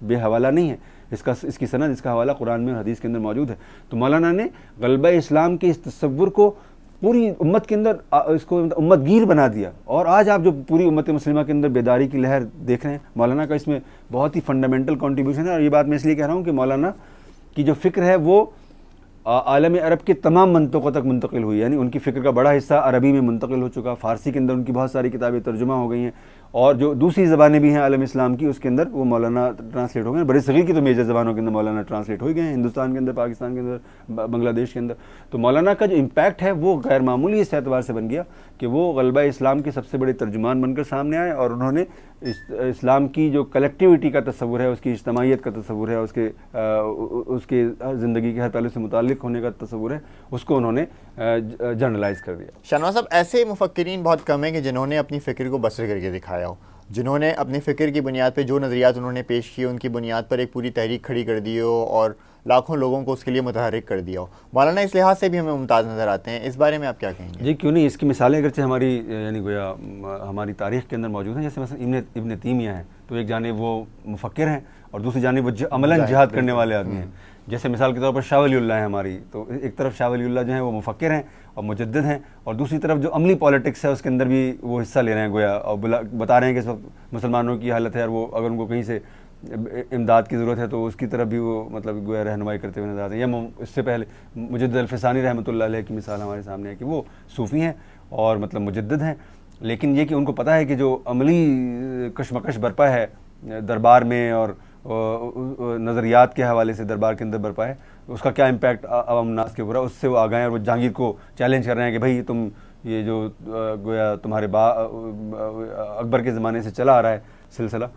बेहवाला नहीं है, इसकी सनद, इसका हवाला कुरान में और हदीस के अंदर मौजूद है। तो मौलाना ने गलबा इस्लाम के इस तसव्वुर को पूरी उम्मत के अंदर इसको उम्मत गिर बना दिया। और आज आप जो पूरी उम्मत मुस्लिमा के अंदर बेदारी की लहर देख रहे हैं, मौलाना का इसमें बहुत ही फंडामेंटल कंट्रीब्यूशन है। और ये बात मैं इसलिए कह रहा हूँ कि मौलाना की जो फ़िक्र है वो आलम अरब के तमाम मंतकों तक मुंतकिल हुई, यानी उनकी फ़िक्र का बड़ा हिस्सा अरबी में मुंतकिल हो चुका, फ़ारसी के अंदर उनकी बहुत सारी किताबें तर्जुमा हो गई हैं, और जो दूसरी ज़बानें भी हैं आलम इस्लाम की उसके अंदर वो मौलाना ट्रांसलेट हो गए। बड़े सगीर की तो मेजर ज़बानों के अंदर मौलाना ट्रांसलेट हो गए हैं, हिंदुस्तान के अंदर, पाकिस्तान के अंदर, बांग्लादेश के अंदर। तो मौलाना का जो इम्पैक्ट है वो गैर मामूली इस एतबार से बन गया कि वो गलबा इस्लाम के सबसे बड़े तर्जुमान बनकर सामने आए, और उन्होंने इस्लाम की जो कलेक्टिविटी का तस्वुर है, उसकी इज्तमाइयत का तस्वुर है, उसके ज़िंदगी के हर पहलू से मुताल्लिक़ होने का तस्वुर है, उसको उन्होंने जनरलाइज़ कर दिया। शाहनवाज साहब, ऐसे मुफक्किरीन बहुत कम हैं कि जिन्होंने अपनी फ़िक्र को बसर करके दिखाया हो, जिन्होंने अपनी फ़िक्र की बुनियाद पर जो नज़रियात उन्होंने पेश किए उनकी बुनियाद पर एक पूरी तहरीक खड़ी कर दी हो और लाखों लोगों को उसके लिए मुतहरिक कर दिया हो। मौलाना इस लिहाज से भी हमें मुमताज़ नज़र आते हैं, इस बारे में आप क्या कहेंगे? जी क्यों नहीं, इसकी मिसालें अगरचे हमारी यानी गोया हमारी तारीख़ के अंदर मौजूद हैं। जैसे मसलन इब्न तैमिया हैं, तो एक जानिब वो मुफक्किर हैं और दूसरी जानिब वो अमलन जिहाद करने वाले आदमी हैं। जैसे मिसाल के तौर पर शाह वलीउल्लाह है हमारी, तो एक तरफ शाह वलीउल्लाह जो है वो मुफक्किर हैं और मुजद्दिद हैं, और दूसरी तरफ जो अमली पॉलिटिक्स है उसके अंदर भी वो हिस्सा ले रहे हैं गोया, और बता रहे हैं कि इस वक्त मुसलमानों की हालत है, और वो अगर उनको कहीं से इमदाद की ज़रूरत है तो उसकी तरफ भी वो मतलब गोया रहनुमाई करते हुए नजर आते हैं। या इससे पहले मुजद्दिद अल-फ़सानी रहमतुल्लाह अलैह की मिसाल हमारे सामने है कि वो सूफ़ी हैं और मतलब मुजद्दिद हैं, लेकिन ये कि उनको पता है कि जो अमली कशमकश बरपा है दरबार में और नज़रियात के हवाले से दरबार के अंदर बरपा है, उसका क्या इम्पैक्ट अवाम नास के ऊपर है, उससे वो आ गए और वो जहांगीर को चैलेंज कर रहे हैं कि भाई तुम ये जो गोया तुम्हारे अकबर के ज़माने से चला आ रहा है सिलसिला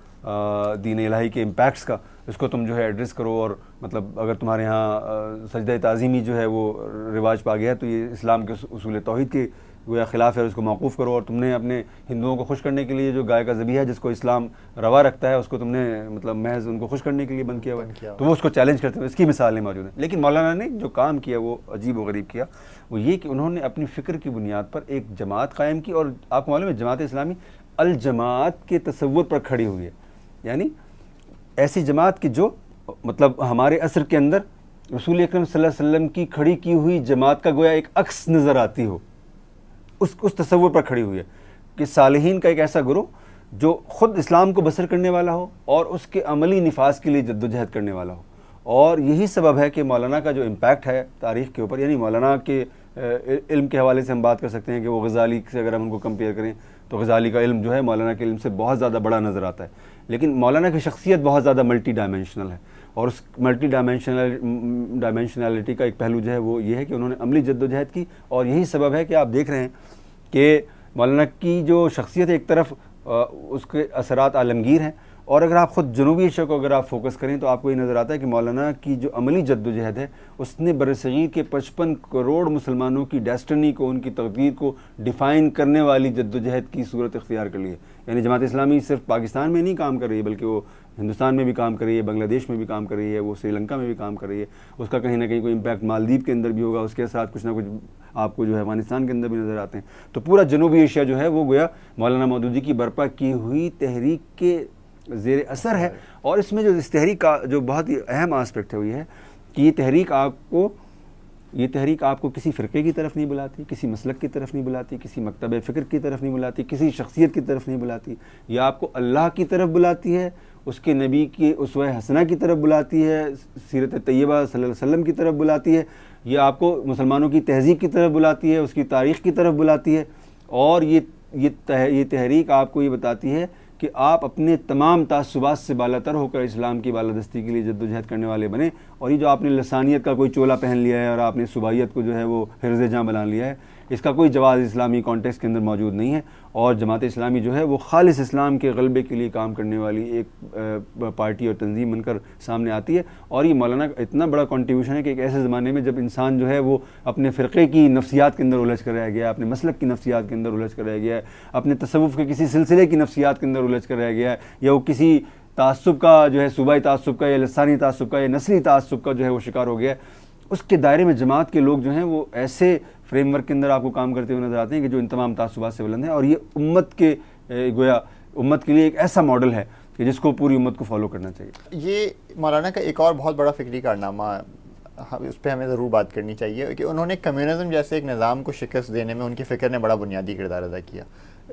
दीन इलाही के इम्पैक्ट्स का, इसको तुम जो है एड्रेस करो, और मतलब अगर तुम्हारे यहाँ सजदा ताज़ीमी जो है वो रिवाज पा गया है तो ये इस्लाम के उसूल तौहीद के गोया ख़िलाफ़ है, उसको मौकूफ़ करो। और तुमने अपने हिंदुओं को खुश करने के लिए जो गाय का ज़बीहा है जिसको इस्लाम रवा रखता है, उसको तुमने मतलब महज उनको खुश करने के लिए बंद किया हुआ है, तो वो उसको चैलेंज करते हैं। इसकी मिसालें मौजूद हैं। लेकिन मौलाना ने जो काम किया वो अजीब व गरीब किया, वो ये कि उन्होंने अपनी फ़िक्र की बुनियाद पर एक जमात कायम की, और आपको मालूम है जमात इस्लामी अल जमात के तसव्वुर पर खड़ी हुई है, यानी ऐसी जमात की जो मतलब हमारे असर के अंदर रसूल अकरम सल्लल्लाहु अलैहि वसल्लम की खड़ी की हुई जमात का गोया एक अक्स नज़र आती हो, उस तसव्वुर पर खड़ी हुई है कि सालिहीन का एक ऐसा गुरु जो ख़ुद इस्लाम को बसर करने वाला हो और उसके अमली निफाज के लिए जद्दोजहद करने वाला हो। और यही सबब है कि मौलाना का जो इम्पैक्ट है तारीख़ के ऊपर, यानी मौलाना के इल्म के हवाले से हम बात कर सकते हैं कि वो गज़ाली से अगर हम उनको कंपेयर करें तो गज़ाली का इल्म जो है मौलाना के इल्म से बहुत ज़्यादा बड़ा नज़र आता है, लेकिन मौलाना की शख्सियत बहुत ज़्यादा मल्टी डायमेंशनल है। और उस मल्टी डायमेंशनलिटी का एक पहलू जो है वो ये है कि उन्होंने अमली जद्दोजहद की, और यही सबब है कि आप देख रहे हैं कि मौलाना की जो शख्सियत एक तरफ उसके असरात आलमगीर हैं, और अगर आप ख़ुद जनूबी एशिया को अगर आप फोकस करें तो आपको ये नज़र आता है कि मौलाना की जो अमली जद्दोजहद है उसने बरसगीर के 55 करोड़ मुसलमानों की डेस्टिनी को, उनकी तकदीर को डिफ़ाइन करने वाली जद्दोजहद की सूरत इख्तियार कर ली है। यानी जमात इस्लामी सिर्फ पाकिस्तान में नहीं काम कर रही है, बल्कि वो हिंदुस्तान में भी काम कर रही है, बांग्लादेश में भी काम कर रही है, वो श्रीलंका में भी काम कर रही है। उसका कहीं ना कहीं कोई इम्पैक्ट मालदीव के अंदर भी होगा, उसके साथ कुछ ना कुछ आपको जो है अफगानिस्तान के अंदर भी नज़र आते हैं। तो पूरा जनूबी एशिया जो है वो गोया मौलाना मौदूदी की बर्पा की हुई तहरीक के ज़ेर असर है। और इसमें जो इस तहरीक का जो बहुत ही अहम आस्पेक्ट है वो ये है कि ये तहरीक आपको किसी फ़िरक़े की तरफ नहीं बुलाती, किसी मसलक की तरफ नहीं बुलाती, किसी मकतब फ़िक्र की तरफ नहीं बुलाती, किसी शख्सियत की तरफ नहीं बुलाती। यह आपको अल्लाह की तरफ बुलाती है, उसके नबी की उसवा हसना की तरफ बुलाती है, सीरत तैयबा सल्लल्लाहु अलैहि वसल्लम की तरफ बुलाती है, यह आपको मुसलमानों की तहज़ीब की तरफ बुलाती है, उसकी तारीख़ की तरफ बुलाती है। और ये तहरीक आपको ये बताती है कि आप अपने तमाम तासुबात से बालातर होकर इस्लाम की बालादस्ती के लिए जद्दोजहद करने वाले बने। और ये जो आपने लसानियत का कोई चोला पहन लिया है और आपने सुबाइयत को जो है वो हिर्ज़ जाँ बना लिया है, इसका कोई जवाज़ इस्लामी कॉन्टेक्स्ट के अंदर मौजूद नहीं है। और जमात इस्लामी जो है वो खालिस इस्लाम के गलबे के लिए काम करने वाली एक पार्टी और तंजीम बनकर सामने आती है। और ये मौलाना का इतना बड़ा कॉन्ट्रीब्यूशन है कि एक ऐसे ज़माने में जब इंसान जो है वो अपने फ़िरक़े की नफ्सियात के अंदर उलझ कर रह गया, अपने मसलक की नफ्सियात के अंदर उलझ कर रह गया है, अपने तसव्वुफ़ के किसी सिलसिले की नफ्सियात के अंदर उलझ कर रह गया है, या वो किसी तासुब का जो है, सूबाई तासुब का या लसानी तासुब का या नस्ली तासुब का जो है वो शिकार हो गया है, उसके दायरे में जमात के लोग जो हैं वो ऐसे फ्रेमवर्क के अंदर आपको काम करते हुए नजर आते हैं कि जो इन तमाम तासुबात से बुलंद है। और ये उम्मत के गोया उम्मत के लिए एक ऐसा मॉडल है कि जिसको पूरी उम्मत को फॉलो करना चाहिए। ये मौलाना का एक और बहुत बड़ा फ़िक्री कारनामा, उस पर हमें ज़रूर बात करनी चाहिए कि उन्होंने कम्युनिज़म जैसे एक निज़ाम को शिकस्त देने में उनकी फ़िक्र ने बड़ा बुनियादी किरदार अदा किया।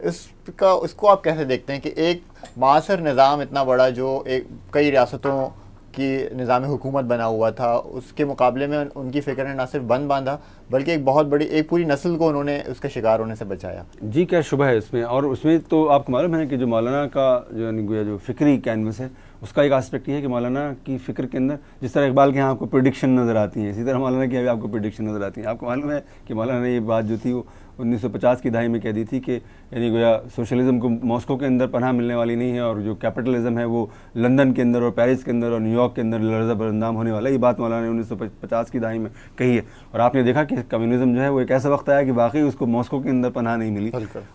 इसको आप कैसे देखते हैं कि एक मासर निज़ाम इतना बड़ा जो एक कई रियासतों की निज़ाम हुकूमत बना हुआ था, उसके मुकाबले में उनकी फ़िक्र ने ना सिर्फ बंद बांधा बल्कि एक बहुत बड़ी एक पूरी नस्ल को उन्होंने उसका शिकार होने से बचाया। जी, क्या शुबह है इसमें। और उसमें तो आपको मालूम है कि जो मौलाना का जो फ़िक्री कैनवस है, उसका एक आस्पेक्ट ये है कि मौलाना की फ़िक्र के अंदर जिस तरह इकबाल के यहाँ आपको प्रेडिक्शन नज़र आती है, इसी तरह मौलाना की अभी आपको प्रेडिक्शन नज़र आती है। आपको मालूम है कि मौलाना ने ये बात जो थी वो 1950 की दहाई में कह दी थी कि यानी गोया सोशलिज़म को मॉस्को के अंदर पनाह मिलने वाली नहीं है और जो कैपिटलिज़म है वो लंदन के अंदर और पेरिस के अंदर और न्यूयॉर्क के अंदर लर्ज़ा बरंदाम होने वाला है। ये बात मौलाना ने 1950 की दहाई में कही है। और आपने देखा कि कम्युनिज़म जो है वो एक ऐसा वक्त आया कि वाकई उसको मॉस्को के अंदर पनाह नहीं मिली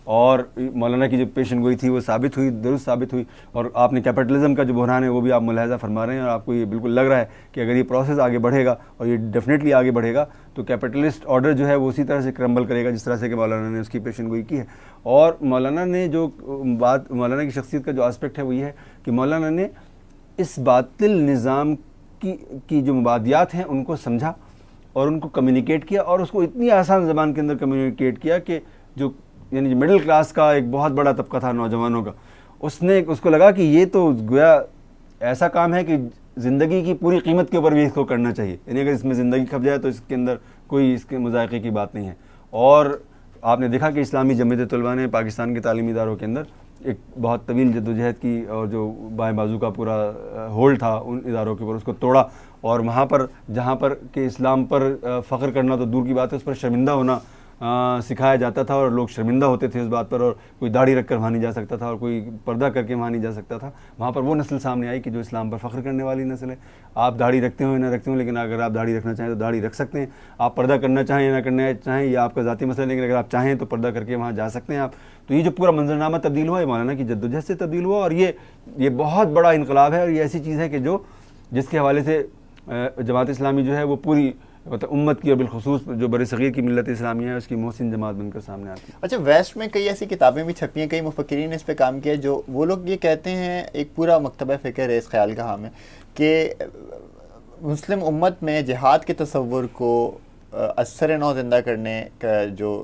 और मौलाना की जो पेशन गोई थी वो साबित हुई, दुरुस्त साबित हुई। और आपने कैपिटलिज़म का जो बहरान है वो भी आप मुलाहजा फरमा रहे हैं और आपको ये बिल्कुल लग रहा है कि अगर ये प्रोसेस आगे बढ़ेगा और ये डेफिनेटली आगे बढ़ेगा तो कैपिटलिस्ट ऑर्डर जो है वो उसी तरह से क्रम्बल करेगा जिस तरह से कि मौलाना ने उसकी पेशन गोई की है। और मौलाना ने जो बात, मौलाना की शख्सियत का जो आस्पेक्ट है वो ये है कि मौलाना ने इस बातिल निज़ाम की जो मुबादियात हैं उनको समझा और उनको कम्युनिकेट किया और उसको इतनी आसान ज़बान के अंदर कम्युनिकेट किया कि जो यानी मिडिल क्लास का एक बहुत बड़ा तबका था नौजवानों का, उसको लगा कि ये तो गोया ऐसा काम है कि ज़िंदगी की पूरी कीमत के ऊपर भी इसको करना चाहिए, यानी अगर इसमें ज़िंदगी खप जाए तो इसके अंदर कोई इसके मुज़ायक़े की बात नहीं है। और आपने देखा कि इस्लामी जमीयत तलबा ने पाकिस्तान के तालीमी इदारों के अंदर एक बहुत तवील जद्दोजहद की और जो बाएं बाजू का पूरा होल्ड था उन इदारों के ऊपर उसको तोड़ा और वहाँ पर जहाँ पर कि इस्लाम पर फ़ख्र करना तो दूर की बात है, उस पर शर्मिंदा होना सिखाया जाता था और लोग शर्मिंदा होते थे उस बात पर। और कोई दाढ़ी रख कर वहाँ नहीं जा सकता था और कोई पर्दा करके वहाँ नहीं जा सकता था। वहाँ पर वो नस्ल सामने आई कि जो इस्लाम पर फ़ख्र करने वाली नस्ल है। आप दाढ़ी रखते हो या ना रखते हो, लेकिन अगर आप दाढ़ी रखना चाहें तो दाढ़ी रख सकते हैं। आप पर्दा करना चाहें या ना करना चाहें ये आपका ज़ाती मसला है, लेकिन अगर आप चाहें तो पर्दा करके वहाँ जा सकते हैं आप। तो ये जो पूरा मंजरनामा तब्दील हुआ है मौलाना की जद्दोजहद से तब्दील हुआ और ये बहुत बड़ा इनकलाब है। और ये ऐसी चीज़ है कि जिसके हवाले से जमात इस्लामी जो है वो पूरी मतलब उम्मत की और बिलखुसूस जो बरसग़ीर की मिल्लत इस्लामिया है उसकी मोहसिन जमात बनकर सामने आती है। अच्छा, वेस्ट में कई ऐसी किताबें भी छपी हैं, कई मुफक्किरीन ने इस पे काम किया, जो वो लोग ये कहते हैं, एक पूरा मकतबा फ़िक्र है इस ख्याल का हमें कि मुस्लिम उम्मत में जिहाद के तसव्वुर को असर नौ ज़िंदा करने का जो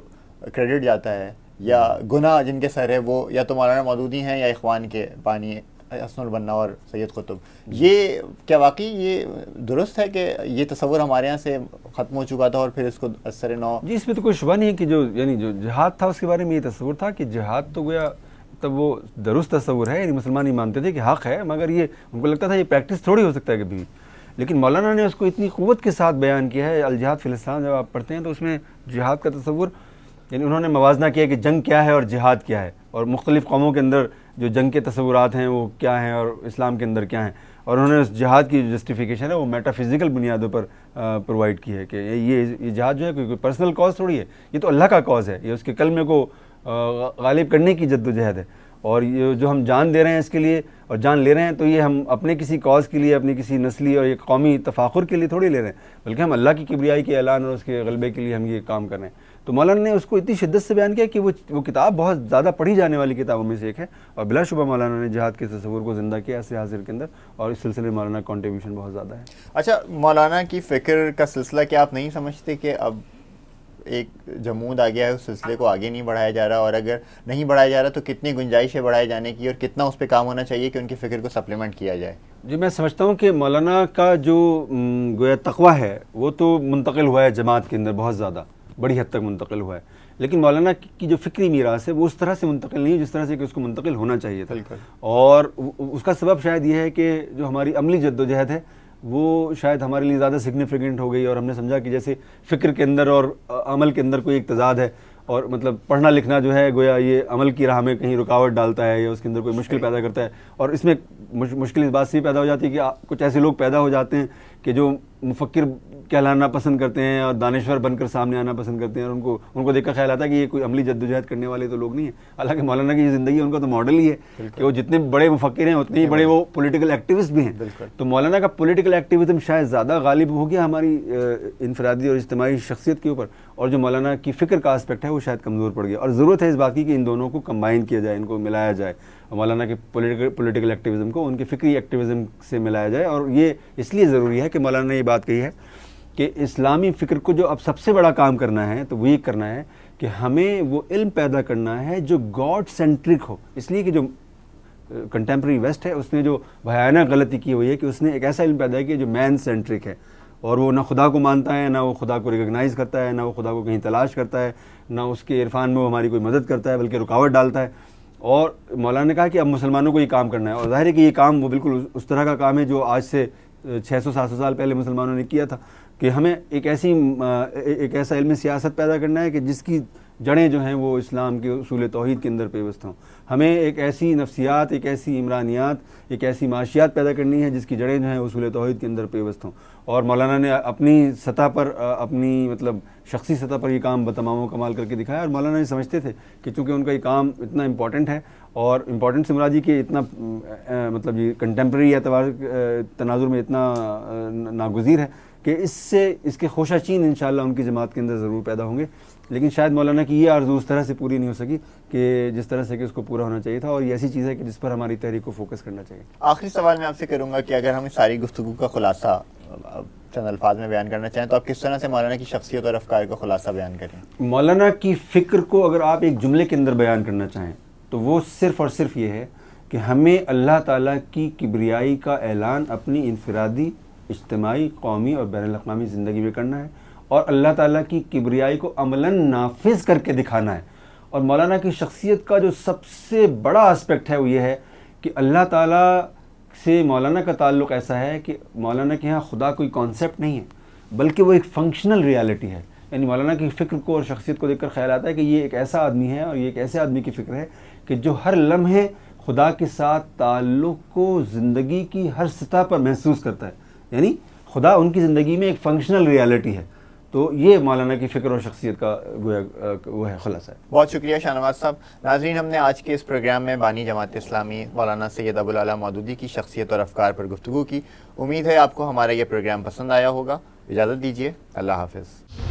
क्रेडिट जाता है या गुनाह जिनके सर है वो या तो मौलाना मौदूदी हैं या इख़वान के बानी हसनुल बन्ना और सैयद कुतुब। ये क्या वाकई ये दुरुस्त है कि ये तस्वुर हमारे यहाँ से ख़त्म हो चुका था और फिर इसको असर नौ? जी, इसमें तो कोई शुबा नहीं है कि जो जिहाद था उसके बारे में ये तस्वुर था कि जिहाद तो गोया तब वो दुरुस्त तस्वुर है, यानी मुसलमान ही मानते थे कि हक़ है, मगर ये उनको लगता था ये प्रैक्टिस थोड़ी हो सकता है कभी भी। लेकिन मौलाना ने उसको इतनी क़ुव्वत के साथ बयान किया है। अल जिहाद फिल इस्लाम जब आप पढ़ते हैं तो उसमें जिहाद का तस्वुर यानी उन्होंने मवाजना किया कि जंग क्या है और जिहाद क्या है और मुख्तलिफ़ कौमों के अंदर जो जंग के तस्वुरात हैं वो क्या हैं और इस्लाम के अंदर क्या हैं। और उन्होंने उस जिहाद की जस्टिफिकेशन है वो मेटाफिज़िकल बुनियादों पर प्रोवाइड की है कि ये जिहाद जो है कोई पर्सनल कॉज थोड़ी है, ये तो अल्लाह का कॉज है, ये उसके कलमे को गालिब करने की जद्दोजहद है। और ये जो हम जान दे रहे हैं इसके लिए और जान ले रहे हैं तो ये हम अपने किसी कॉज के लिए, अपनी किसी नस्ली और एक कौमी तफाखुर के लिए थोड़ी ले रहे हैं, बल्कि हम अल्लाह की किबरियाई के ऐलान और उसके गलबे के लिए हम ये काम कर रहे हैं। तो मौलाना ने उसको इतनी शिद्दत से बयान किया कि वो किताब बहुत ज़्यादा पढ़ी जाने वाली किताबों में से एक है और बिलाशुबा मौलाना ने जिहाद के तस्वुर को ज़िंदा किया असर हाजिर के अंदर और इस सिलसिले में मौलाना का कॉन्ट्रीब्यूशन बहुत ज़्यादा है। अच्छा, मौलाना की फ़िक्र का सिलसिला क्या आप नहीं समझते कि अब एक जमूद आ गया है, उस सिलसिले को आगे नहीं बढ़ाया जा रहा, और अगर नहीं बढ़ाया जा रहा तो कितनी गुंजाइश है बढ़ाए जाने की और कितना उस पर काम होना चाहिए कि उनकी फ़िक्र को सप्लीमेंट किया जाए? जी, मैं समझता हूँ कि मौलाना का जो गोया तक़वा है वो तो मुंतकिल हुआ है जमात के अंदर, बहुत ज़्यादा बड़ी हद तक मुंतकिल हुआ है, लेकिन मौलाना की जो फ़िक्री मीरास है वो उस तरह से मुंतकिल नहीं है जिस तरह से कि उसको मुंतकिल होना चाहिए था। और उसका सबब शायद ये है कि जो हमारी अमली जद्दोजहद है वो शायद हमारे लिए ज़्यादा सिग्निफिकेंट हो गई और हमने समझा कि जैसे फ़िक्र के अंदर और अमल के अंदर कोई एक तज़ाद है और मतलब पढ़ना लिखना जो है गोया ये अमल की राह में कहीं रुकावट डालता है या उसके अंदर कोई मुश्किल पैदा करता है। और इसमें मुश्किल इस बात से पैदा हो जाती है कि कुछ ऐसे लोग पैदा हो जाते हैं कि जो मुफक्किर कहलाना पसंद करते हैं और दानिश्वर बनकर सामने आना पसंद करते हैं, और उनको देखकर ख्याल आता है कि ये कोई अमली जद्दोजहद करने वाले तो लोग नहीं है। हालांकि मौलाना की ज़िंदगी उनका तो मॉडल ही है कि वो जितने बड़े मुफक्किर हैं उतने ही बड़े वो पॉलिटिकल एक्टिविस्ट भी हैं। तो मौलाना का पॉलिटिकल एक्टिविज्म शायद ज़्यादा गालिब हो गया हमारी इनफरादी और इज्तिमाई शख्सियत के ऊपर, और जो मौलाना की फ़िक्र का आस्पेक्ट है वो शायद कमज़ोर पड़ गया। और ज़रूरत है इस बात की कि इन दोनों को कंबाइन किया जाए, इनको मिलाया जाए, मौलाना के पॉलिटिकल एक्टिविज़म को उनके फ़िक्री एक्टिविज़म से मिलाया जाए। और ये इसलिए ज़रूरी है कि मौलाना ने ये बात कही है कि इस्लामी फ़िक्र को जो अब सबसे बड़ा काम करना है तो वो ये करना है कि हमें वो इल्म पैदा करना है जो गॉड सेंट्रिक हो। इसलिए कि जो कंटेम्प्रेरी वेस्ट है उसने जो भयानक गलती की हुई है कि उसने एक ऐसा इल्म पैदा किया जो मैन सेंट्रिक है, और वो ना खुदा को मानता है, ना वो खुदा को रिकग्नाइज़ करता है, ना वो खुदा को कहीं तलाश करता है, ना उसके इरफान में वो हमारी कोई मदद करता है बल्कि रुकावट डालता है। और मौलाना ने कहा कि अब मुसलमानों को ये काम करना है, और ज़ाहिर है कि ये काम वो बिल्कुल उस तरह का काम है जो आज से 600-700 साल पहले मुसलमानों ने किया था, कि हमें एक ऐसा इल्म सियासत पैदा करना है कि जिसकी जड़ें जो हैं वो इस्लाम के उसूल तौहीद के अंदर पेवस्त हों। हमें एक ऐसी नफ्सियात, एक ऐसी इमरानियात, एक ऐसी माशियात पैदा करनी है जिसकी जड़ें जो हैं उसूल तौहीद के अंदर पेवस्त हों। और मौलाना ने अपनी सतह पर, अपनी मतलब शख्सी सतह पर ये काम बतमाम कमाल करके दिखाया। और मौलाना ये समझते थे कि चूँकि उनका ये काम इतना इंपॉर्टेंट है, और इम्पॉर्टेंट से मुराद कि इतना मतलब ये कंटेम्प्रेरी एतबार तनाजुर में इतना नागुज़ीर है कि इसके खोशाचीन इंशाअल्लाह उनकी जमात के अंदर ज़रूर पैदा होंगे। लेकिन शायद मौलाना की ये आरज़ू उस तरह से पूरी नहीं हो सकी कि जिस तरह से कि उसको पूरा होना चाहिए था, और ये ऐसी चीज़ है कि जिस पर हमारी तहरीक को फोकस करना चाहिए। आखिरी सवाल मैं आपसे करूँगा कि अगर हम सारी गुफ्तगू का खुलासा चंद अल्फाज में बयान करना चाहें तो आप किस तरह से मौलाना की शख्सियत और अफकार का खुलासा बयान करें? मौलाना की फ़िक्र को अगर आप एक जुमले के अंदर बयान करना चाहें तो वो सिर्फ़ और सिर्फ ये है कि हमें अल्लाह ताला की किबरियाई का ऐलान अपनी इनफरादी, इज्तिमाई, कौमी और बैनुल-अक़वामी ज़िंदगी में करना है, और अल्लाह ताला की किबरियाई को अमलन नाफिज करके दिखाना है। और मौलाना की शख्सियत का जो सबसे बड़ा आस्पेक्ट है वो ये है कि अल्लाह ताला से मौलाना का ताल्लुक़ ऐसा है कि मौलाना के यहाँ खुदा कोई कॉन्सेप्ट नहीं है बल्कि वो एक फ़ंक्शनल रियलिटी है। यानी मौलाना की फ़िक्र को और शख्सियत को देखकर ख्याल आता है कि ये एक ऐसा आदमी है, और ये एक ऐसे आदमी की फ़िक्र है कि जो हर लम्हे खुदा के साथ ताल्लुक़ को ज़िंदगी की हर सतह पर महसूस करता है। यानी खुदा उनकी ज़िंदगी में एक फ़ंक्शनल रियलिटी है। तो ये मौलाना की फ़िक्र और शख्सियत का वो है खुलासा है। बहुत शुक्रिया शाहनवाज साहब। नाज़रीन, हमने आज के इस प्रोग्राम में बानी जमात इस्लामी मौलाना सैयद अबुल आला मौदूदी की शख्सियत और अफकार पर गुफ्तगू की। उम्मीद है आपको हमारा ये प्रोग्राम पसंद आया होगा। इजाज़त दीजिए, अल्लाह हाफ़िज़।